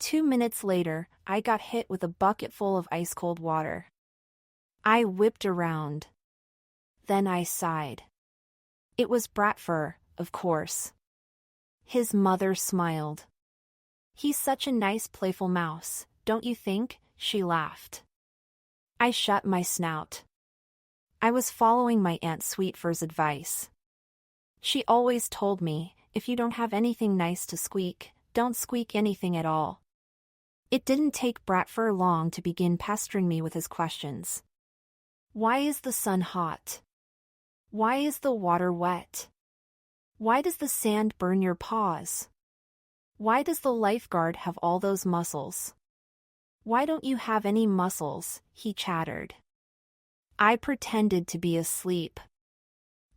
2 minutes later, I got hit with a bucket full of ice-cold water. I whipped around. Then I sighed. It was Bratfur, of course. His mother smiled. He's such a nice playful mouse, don't you think? She laughed. I shut my snout. I was following my Aunt Sweetfur's advice. She always told me, if you don't have anything nice to squeak, don't squeak anything at all. It didn't take Bratfur long to begin pestering me with his questions. Why is the sun hot? Why is the water wet? Why does the sand burn your paws? Why does the lifeguard have all those muscles? Why don't you have any muscles? He chattered. I pretended to be asleep.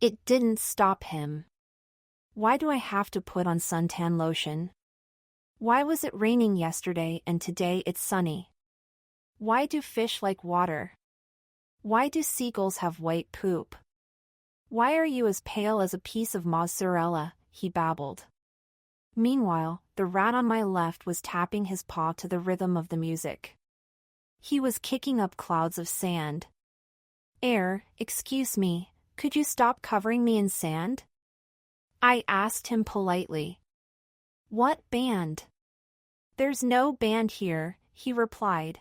It didn't stop him. Why do I have to put on suntan lotion? Why was it raining yesterday and today it's sunny? Why do fish like water? Why do seagulls have white poop? Why are you as pale as a piece of mozzarella? He babbled. Meanwhile, the rat on my left was tapping his paw to the rhythm of the music. He was kicking up clouds of sand. Excuse me, could you stop covering me in sand? I asked him politely. What band? There's no band here, he replied.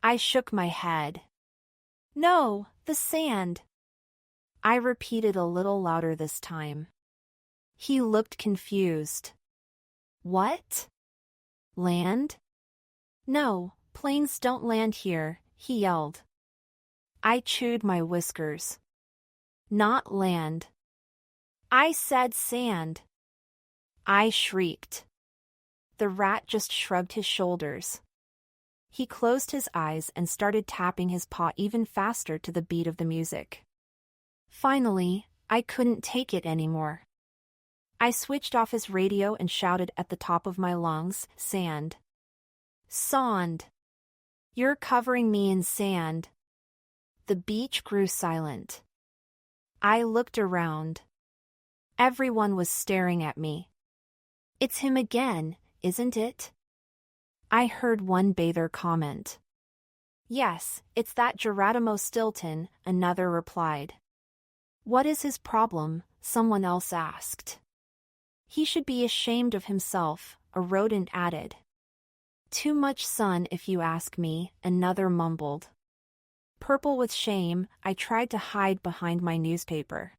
I shook my head. No, the sand. I repeated a little louder this time. He looked confused. What? Land? No, planes don't land here, he yelled. I chewed my whiskers. Not land. I said sand. I shrieked. The rat just shrugged his shoulders. He closed his eyes and started tapping his paw even faster to the beat of the music. Finally, I couldn't take it anymore. I switched off his radio and shouted at the top of my lungs, sand. Sand. You're covering me in sand. The beach grew silent. I looked around. Everyone was staring at me. It's him again, isn't it? I heard one bather comment. Yes, it's that Geronimo Stilton, another replied. What is his problem? Someone else asked. He should be ashamed of himself, a rodent added. Too much sun if you ask me, another mumbled. Purple with shame, I tried to hide behind my newspaper.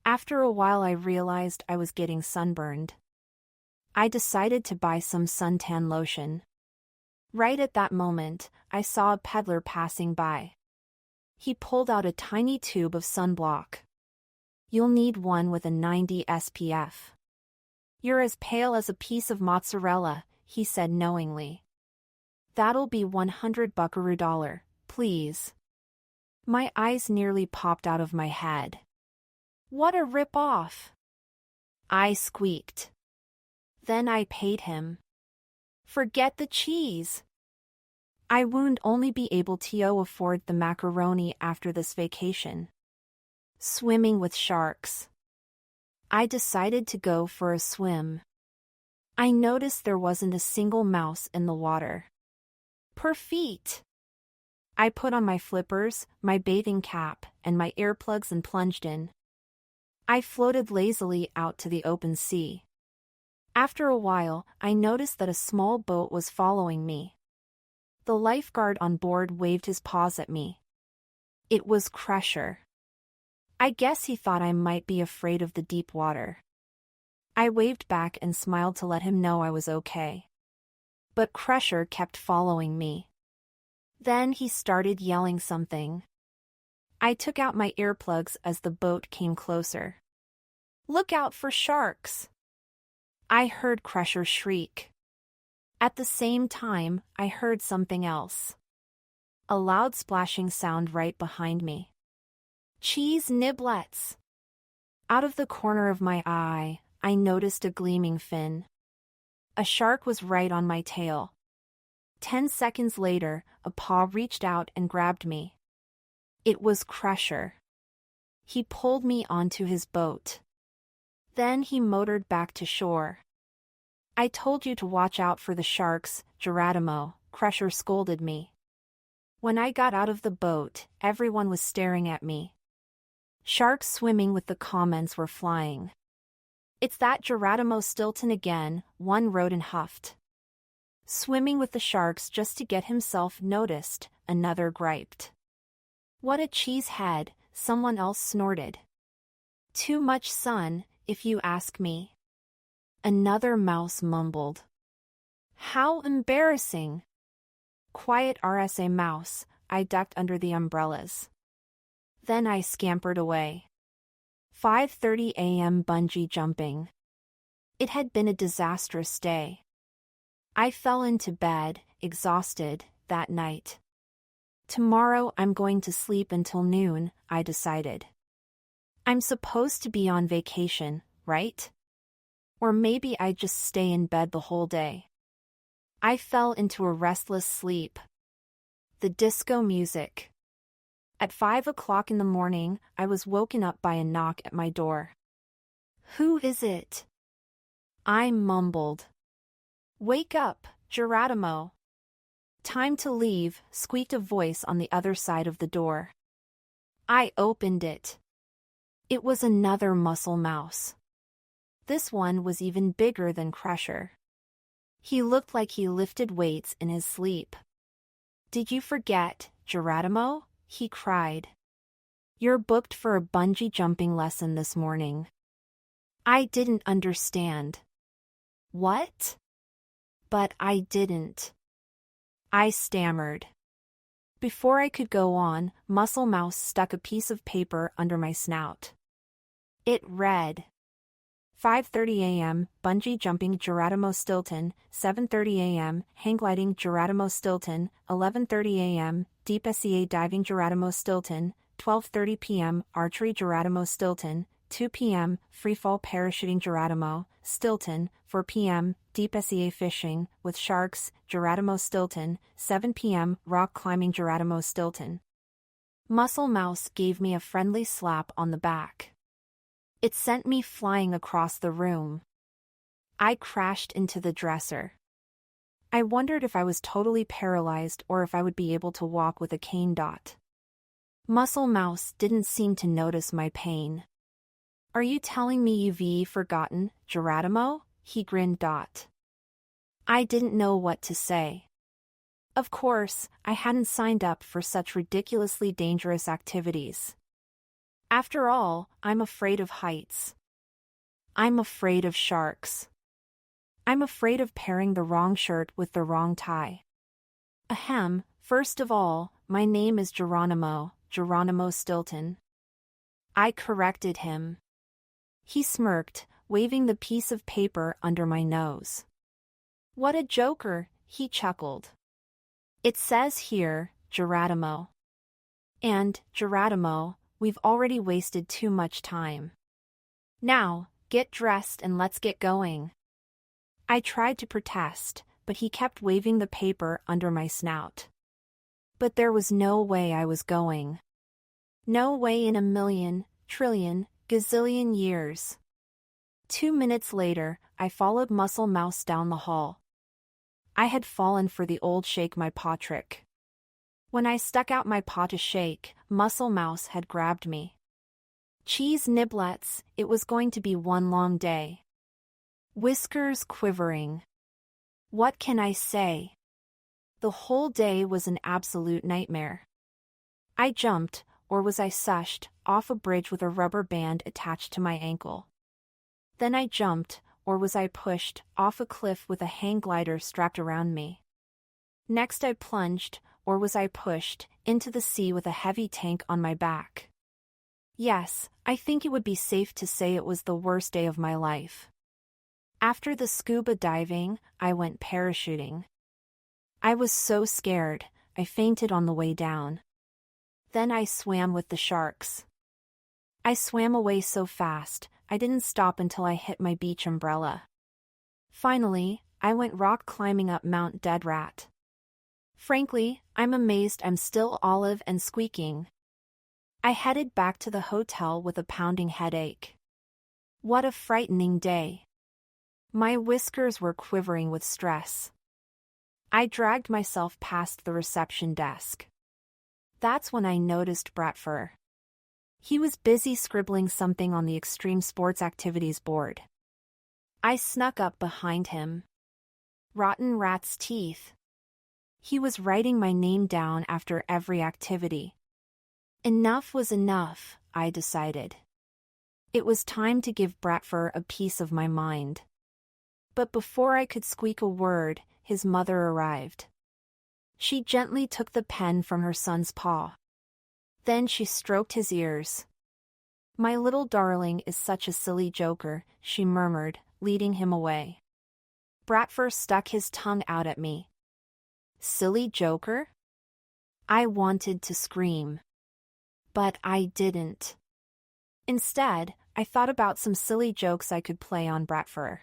After a while I realized I was getting sunburned. I decided to buy some suntan lotion. Right at that moment, I saw a peddler passing by. He pulled out a tiny tube of sunblock. You'll need one with a 90 SPF. You're as pale as a piece of mozzarella, he said knowingly. That'll be $100, please. My eyes nearly popped out of my head. What a rip-off! I squeaked. Then I paid him. Forget the cheese. I won't only be able to afford the macaroni after this vacation. Swimming with sharks. I decided to go for a swim. I noticed there wasn't a single mouse in the water. Per feet. I put on my flippers, my bathing cap, and my earplugs and plunged in. I floated lazily out to the open sea. After a while, I noticed that a small boat was following me. The lifeguard on board waved his paws at me. It was Crusher. I guess he thought I might be afraid of the deep water. I waved back and smiled to let him know I was okay. But Crusher kept following me. Then he started yelling something. I took out my earplugs as the boat came closer. Look out for sharks! I heard Crusher shriek. At the same time, I heard something else. A loud splashing sound right behind me. Cheese niblets! Out of the corner of my eye, I noticed a gleaming fin. A shark was right on my tail. 10 seconds later, a paw reached out and grabbed me. It was Crusher. He pulled me onto his boat. Then he motored back to shore. I told you to watch out for the sharks, Geronimo, Crusher scolded me. When I got out of the boat, everyone was staring at me. Sharks swimming with the comments were flying. It's that Geronimo Stilton again, one wrote and huffed. Swimming with the sharks just to get himself noticed, another griped. What a cheesehead, someone else snorted. Too much sun, if you ask me. Another mouse mumbled. How embarrassing. Quiet RSA mouse, I ducked under the umbrellas. Then I scampered away. 5:30 a.m. bungee jumping. It had been a disastrous day. I fell into bed, exhausted, that night. Tomorrow I'm going to sleep until noon, I decided. I'm supposed to be on vacation, right? Or maybe I just stay in bed the whole day. I fell into a restless sleep. The disco music. At 5 o'clock in the morning, I was woken up by a knock at my door. Who is it? I mumbled. Wake up, Geronimo. Time to leave, squeaked a voice on the other side of the door. I opened it. It was another muscle mouse. This one was even bigger than Crusher. He looked like he lifted weights in his sleep. Did you forget, Geronimo? He cried. You're booked for a bungee jumping lesson this morning. I didn't understand. What? But I didn't. I stammered. Before I could go on, Muscle Mouse stuck a piece of paper under my snout. It read, 5:30 a.m., bungee jumping Geronimo Stilton, 7:30 a.m., hang gliding Geronimo Stilton, 11:30 a.m., deep sea diving Geronimo Stilton, 12:30 p.m., archery Geronimo Stilton, 2 p.m., freefall parachuting Geronimo Stilton, 4 p.m., deep sea fishing with sharks Geronimo Stilton, 7 p.m., rock climbing Geronimo Stilton. Muscle Mouse gave me a friendly slap on the back. It sent me flying across the room. I crashed into the dresser. I wondered if I was totally paralyzed or if I would be able to walk with a cane. Muscle Mouse didn't seem to notice my pain. Are you telling me you've forgotten, Geronimo? He grinned. I didn't know what to say. Of course, I hadn't signed up for such ridiculously dangerous activities. After all, I'm afraid of heights. I'm afraid of sharks. I'm afraid of pairing the wrong shirt with the wrong tie. Ahem, first of all, my name is Geronimo Stilton. I corrected him. He smirked, waving the piece of paper under my nose. What a joker, he chuckled. It says here, Geronimo. And, Geronimo, we've already wasted too much time. Now, get dressed and let's get going. I tried to protest, but he kept waving the paper under my snout. But there was no way I was going. No way in a million, trillion, gazillion years. 2 minutes later, I followed Muscle Mouse down the hall. I had fallen for the old shake my paw trick. When I stuck out my paw to shake, Muscle Mouse had grabbed me. Cheese niblets, it was going to be one long day. Whiskers quivering. What can I say? The whole day was an absolute nightmare. I jumped, or was I sushed, off a bridge with a rubber band attached to my ankle. Then I jumped, or was I pushed, off a cliff with a hang glider strapped around me. Next I plunged, or was I pushed, into the sea with a heavy tank on my back. Yes, I think it would be safe to say it was the worst day of my life. After the scuba diving, I went parachuting. I was so scared, I fainted on the way down. Then I swam with the sharks. I swam away so fast, I didn't stop until I hit my beach umbrella. Finally, I went rock climbing up Mount Dead Rat. Frankly, I'm amazed I'm still alive and squeaking. I headed back to the hotel with a pounding headache. What a frightening day. My whiskers were quivering with stress. I dragged myself past the reception desk. That's when I noticed Bradford. He was busy scribbling something on the extreme sports activities board. I snuck up behind him. Rotten rat's teeth. He was writing my name down after every activity. Enough was enough, I decided. It was time to give Bradford a piece of my mind. But before I could squeak a word, his mother arrived. She gently took the pen from her son's paw. Then she stroked his ears. My little darling is such a silly joker, she murmured, leading him away. Bradford stuck his tongue out at me. Silly joker? I wanted to scream. But I didn't. Instead, I thought about some silly jokes I could play on Bradford.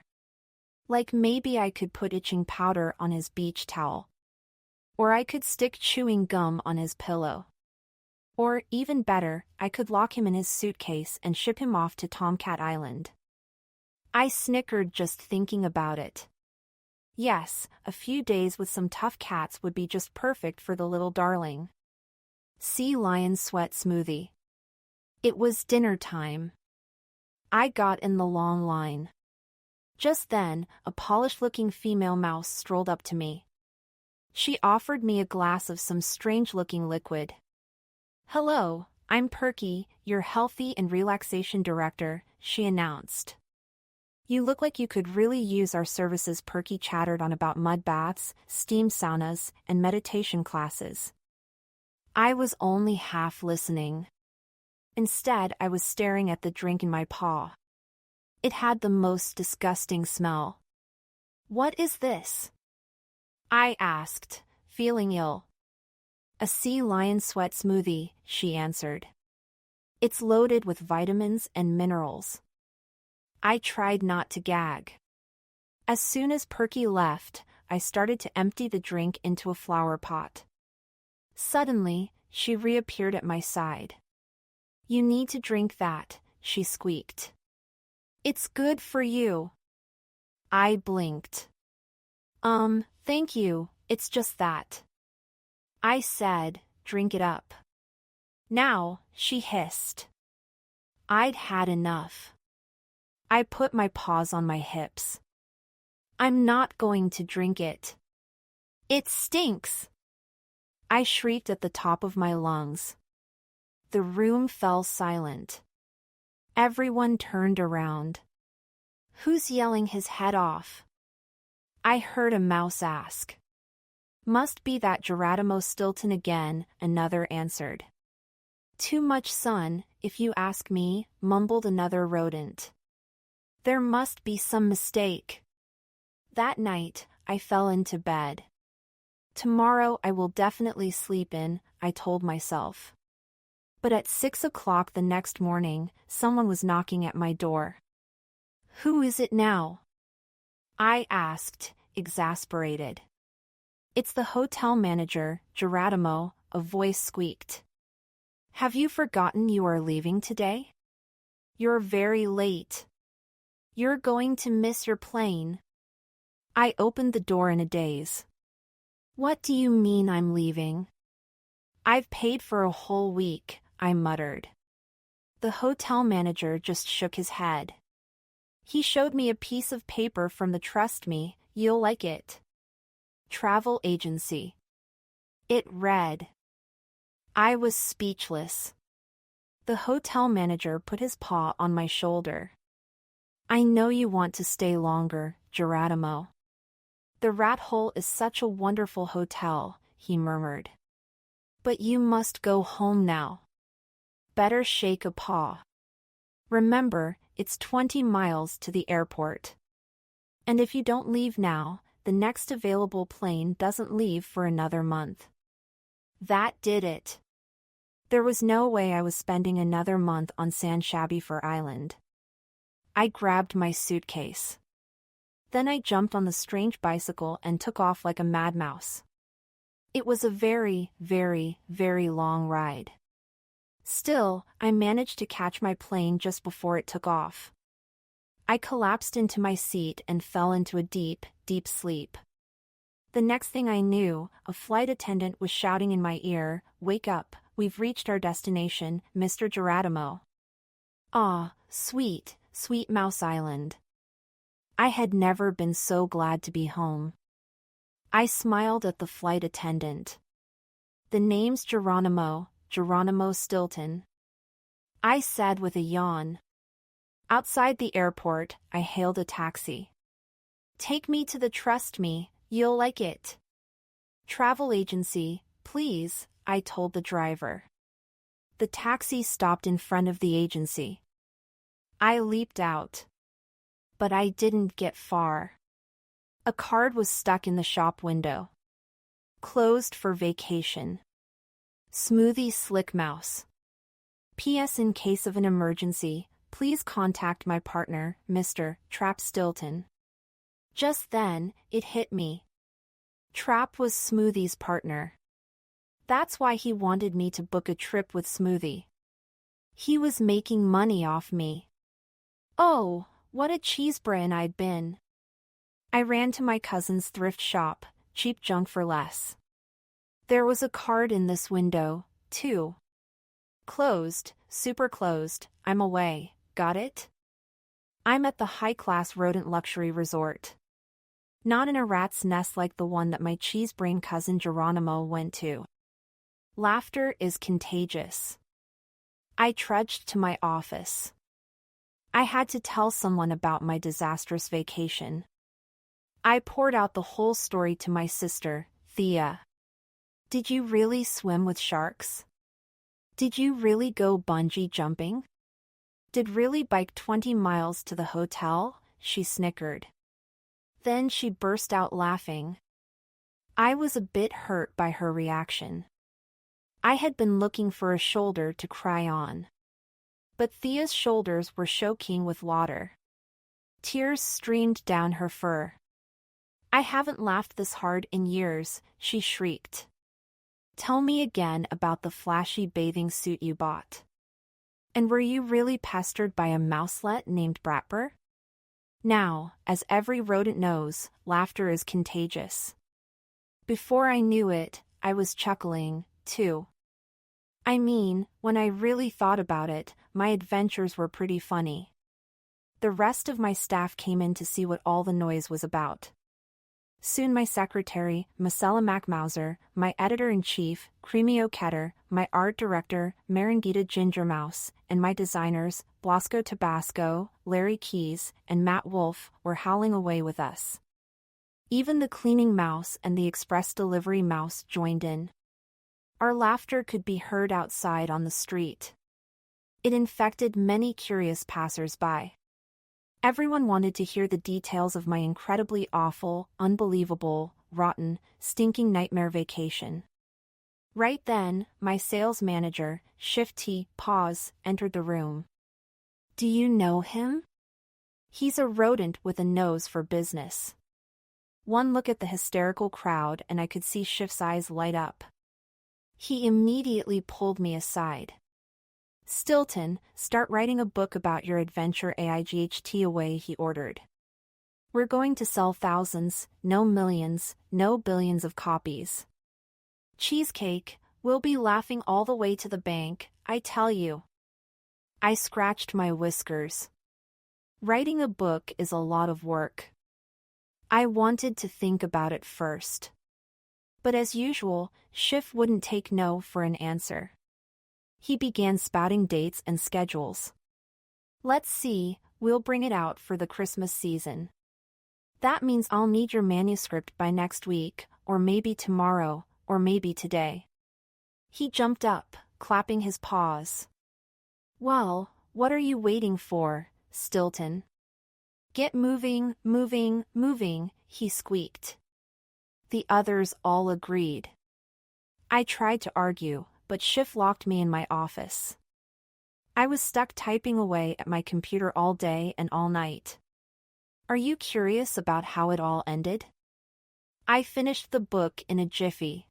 Like maybe I could put itching powder on his beach towel. Or I could stick chewing gum on his pillow. Or, even better, I could lock him in his suitcase and ship him off to Tomcat Island. I snickered just thinking about it. Yes, a few days with some tough cats would be just perfect for the little darling. Sea lion sweat smoothie. It was dinner time. I got in the long line. Just then, a polished-looking female mouse strolled up to me. She offered me a glass of some strange-looking liquid. Hello, I'm Perky, your healthy and relaxation director, she announced. You look like you could really use our services. Perky chattered on about mud baths, steam saunas, and meditation classes. I was only half listening. Instead, I was staring at the drink in my paw. It had the most disgusting smell. What is this? I asked, feeling ill. A sea lion sweat smoothie, she answered. It's loaded with vitamins and minerals. I tried not to gag. As soon as Perky left, I started to empty the drink into a flower pot. Suddenly, she reappeared at my side. You need to drink that, she squeaked. It's good for you. I blinked. Thank you, it's just that. I said, drink it up. Now, she hissed. I'd had enough. I put my paws on my hips. I'm not going to drink it. It stinks. I shrieked at the top of my lungs. The room fell silent. Everyone turned around. Who's yelling his head off? I heard a mouse ask. Must be that Geronimo Stilton again, another answered. Too much sun, if you ask me, mumbled another rodent. There must be some mistake. That night, I fell into bed. Tomorrow I will definitely sleep in, I told myself. But at 6 o'clock the next morning, someone was knocking at my door. Who is it now? I asked, exasperated. It's the hotel manager, Geronimo, a voice squeaked. Have you forgotten you are leaving today? You're very late. You're going to miss your plane. I opened the door in a daze. What do you mean I'm leaving? I've paid for a whole week, I muttered. The hotel manager just shook his head. He showed me a piece of paper from the Trust Me, You'll Like It travel agency. It read. I was speechless. The hotel manager put his paw on my shoulder. I know you want to stay longer, Geronimo. The Rat Hole is such a wonderful hotel, he murmured. But you must go home now. Better shake a paw. Remember, it's 20 miles to the airport. And if you don't leave now, the next available plane doesn't leave for another month. That did it. There was no way I was spending another month on San Shabbyfur Island. I grabbed my suitcase. Then I jumped on the strange bicycle and took off like a mad mouse. It was a very, very, very long ride. Still, I managed to catch my plane just before it took off. I collapsed into my seat and fell into a deep, deep sleep. The next thing I knew, a flight attendant was shouting in my ear, "Wake up, we've reached our destination, Mr. Geronimo." Ah, sweet, sweet Mouse Island. I had never been so glad to be home. I smiled at the flight attendant. The name's Geronimo, Geronimo Stilton. I said with a yawn. Outside the airport, I hailed a taxi. Take me to the Trust Me, You'll Like It travel agency, please, I told the driver. The taxi stopped in front of the agency. I leaped out. But I didn't get far. A card was stuck in the shop window. Closed for vacation. Smoothie Slick Mouse. P.S. In case of an emergency, please contact my partner, Mr. Trap Stilton. Just then, it hit me. Trap was Smoothie's partner. That's why he wanted me to book a trip with Smoothie. He was making money off me. Oh, what a cheesebrain I'd been. I ran to my cousin's thrift shop, cheap junk for less. There was a card in this window, too. Closed, super closed, I'm away, got it? I'm at the high-class rodent luxury resort. Not in a rat's nest like the one that my cheesebrain cousin Geronimo went to. Laughter is contagious. I trudged to my office. I had to tell someone about my disastrous vacation. I poured out the whole story to my sister, Thea. Did you really swim with sharks? Did you really go bungee jumping? Did really bike 20 miles to the hotel? She snickered. Then she burst out laughing. I was a bit hurt by her reaction. I had been looking for a shoulder to cry on. But Thea's shoulders were soaking with water. Tears streamed down her fur. I haven't laughed this hard in years, she shrieked. Tell me again about the flashy bathing suit you bought. And were you really pestered by a mouselet named Bratper? Now, as every rodent knows, laughter is contagious. Before I knew it, I was chuckling, too. I mean, when I really thought about it, my adventures were pretty funny. The rest of my staff came in to see what all the noise was about. Soon my secretary, Marcella MacMauser, my editor-in-chief, Creamy O'Ketter, my art director, Marangita Ginger Mouse, and my designers, Blasco Tabasco, Larry Keys, and Matt Wolf, were howling away with us. Even the cleaning mouse and the express delivery mouse joined in. Our laughter could be heard outside on the street. It infected many curious passers-by. Everyone wanted to hear the details of my incredibly awful, unbelievable, rotten, stinking nightmare vacation. Right then, my sales manager, Shifty Paws, entered the room. Do you know him? He's a rodent with a nose for business. One look at the hysterical crowd and I could see Shift's eyes light up. He immediately pulled me aside. Stilton, start writing a book about your adventure AIGHT away, he ordered. We're going to sell thousands, no millions, no billions of copies. Cheesecake, we'll be laughing all the way to the bank, I tell you. I scratched my whiskers. Writing a book is a lot of work. I wanted to think about it first. But as usual, Schiff wouldn't take no for an answer. He began spouting dates and schedules. Let's see, we'll bring it out for the Christmas season. That means I'll need your manuscript by next week, or maybe tomorrow, or maybe today. He jumped up, clapping his paws. Well, what are you waiting for, Stilton? Get moving, moving, moving, he squeaked. The others all agreed. I tried to argue, but Schiff locked me in my office. I was stuck typing away at my computer all day and all night. Are you curious about how it all ended? I finished the book in a jiffy.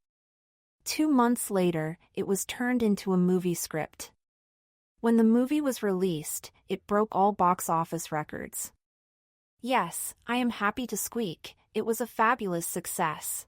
2 months later, it was turned into a movie script. When the movie was released, it broke all box office records. Yes, I am happy to squeak, it was a fabulous success.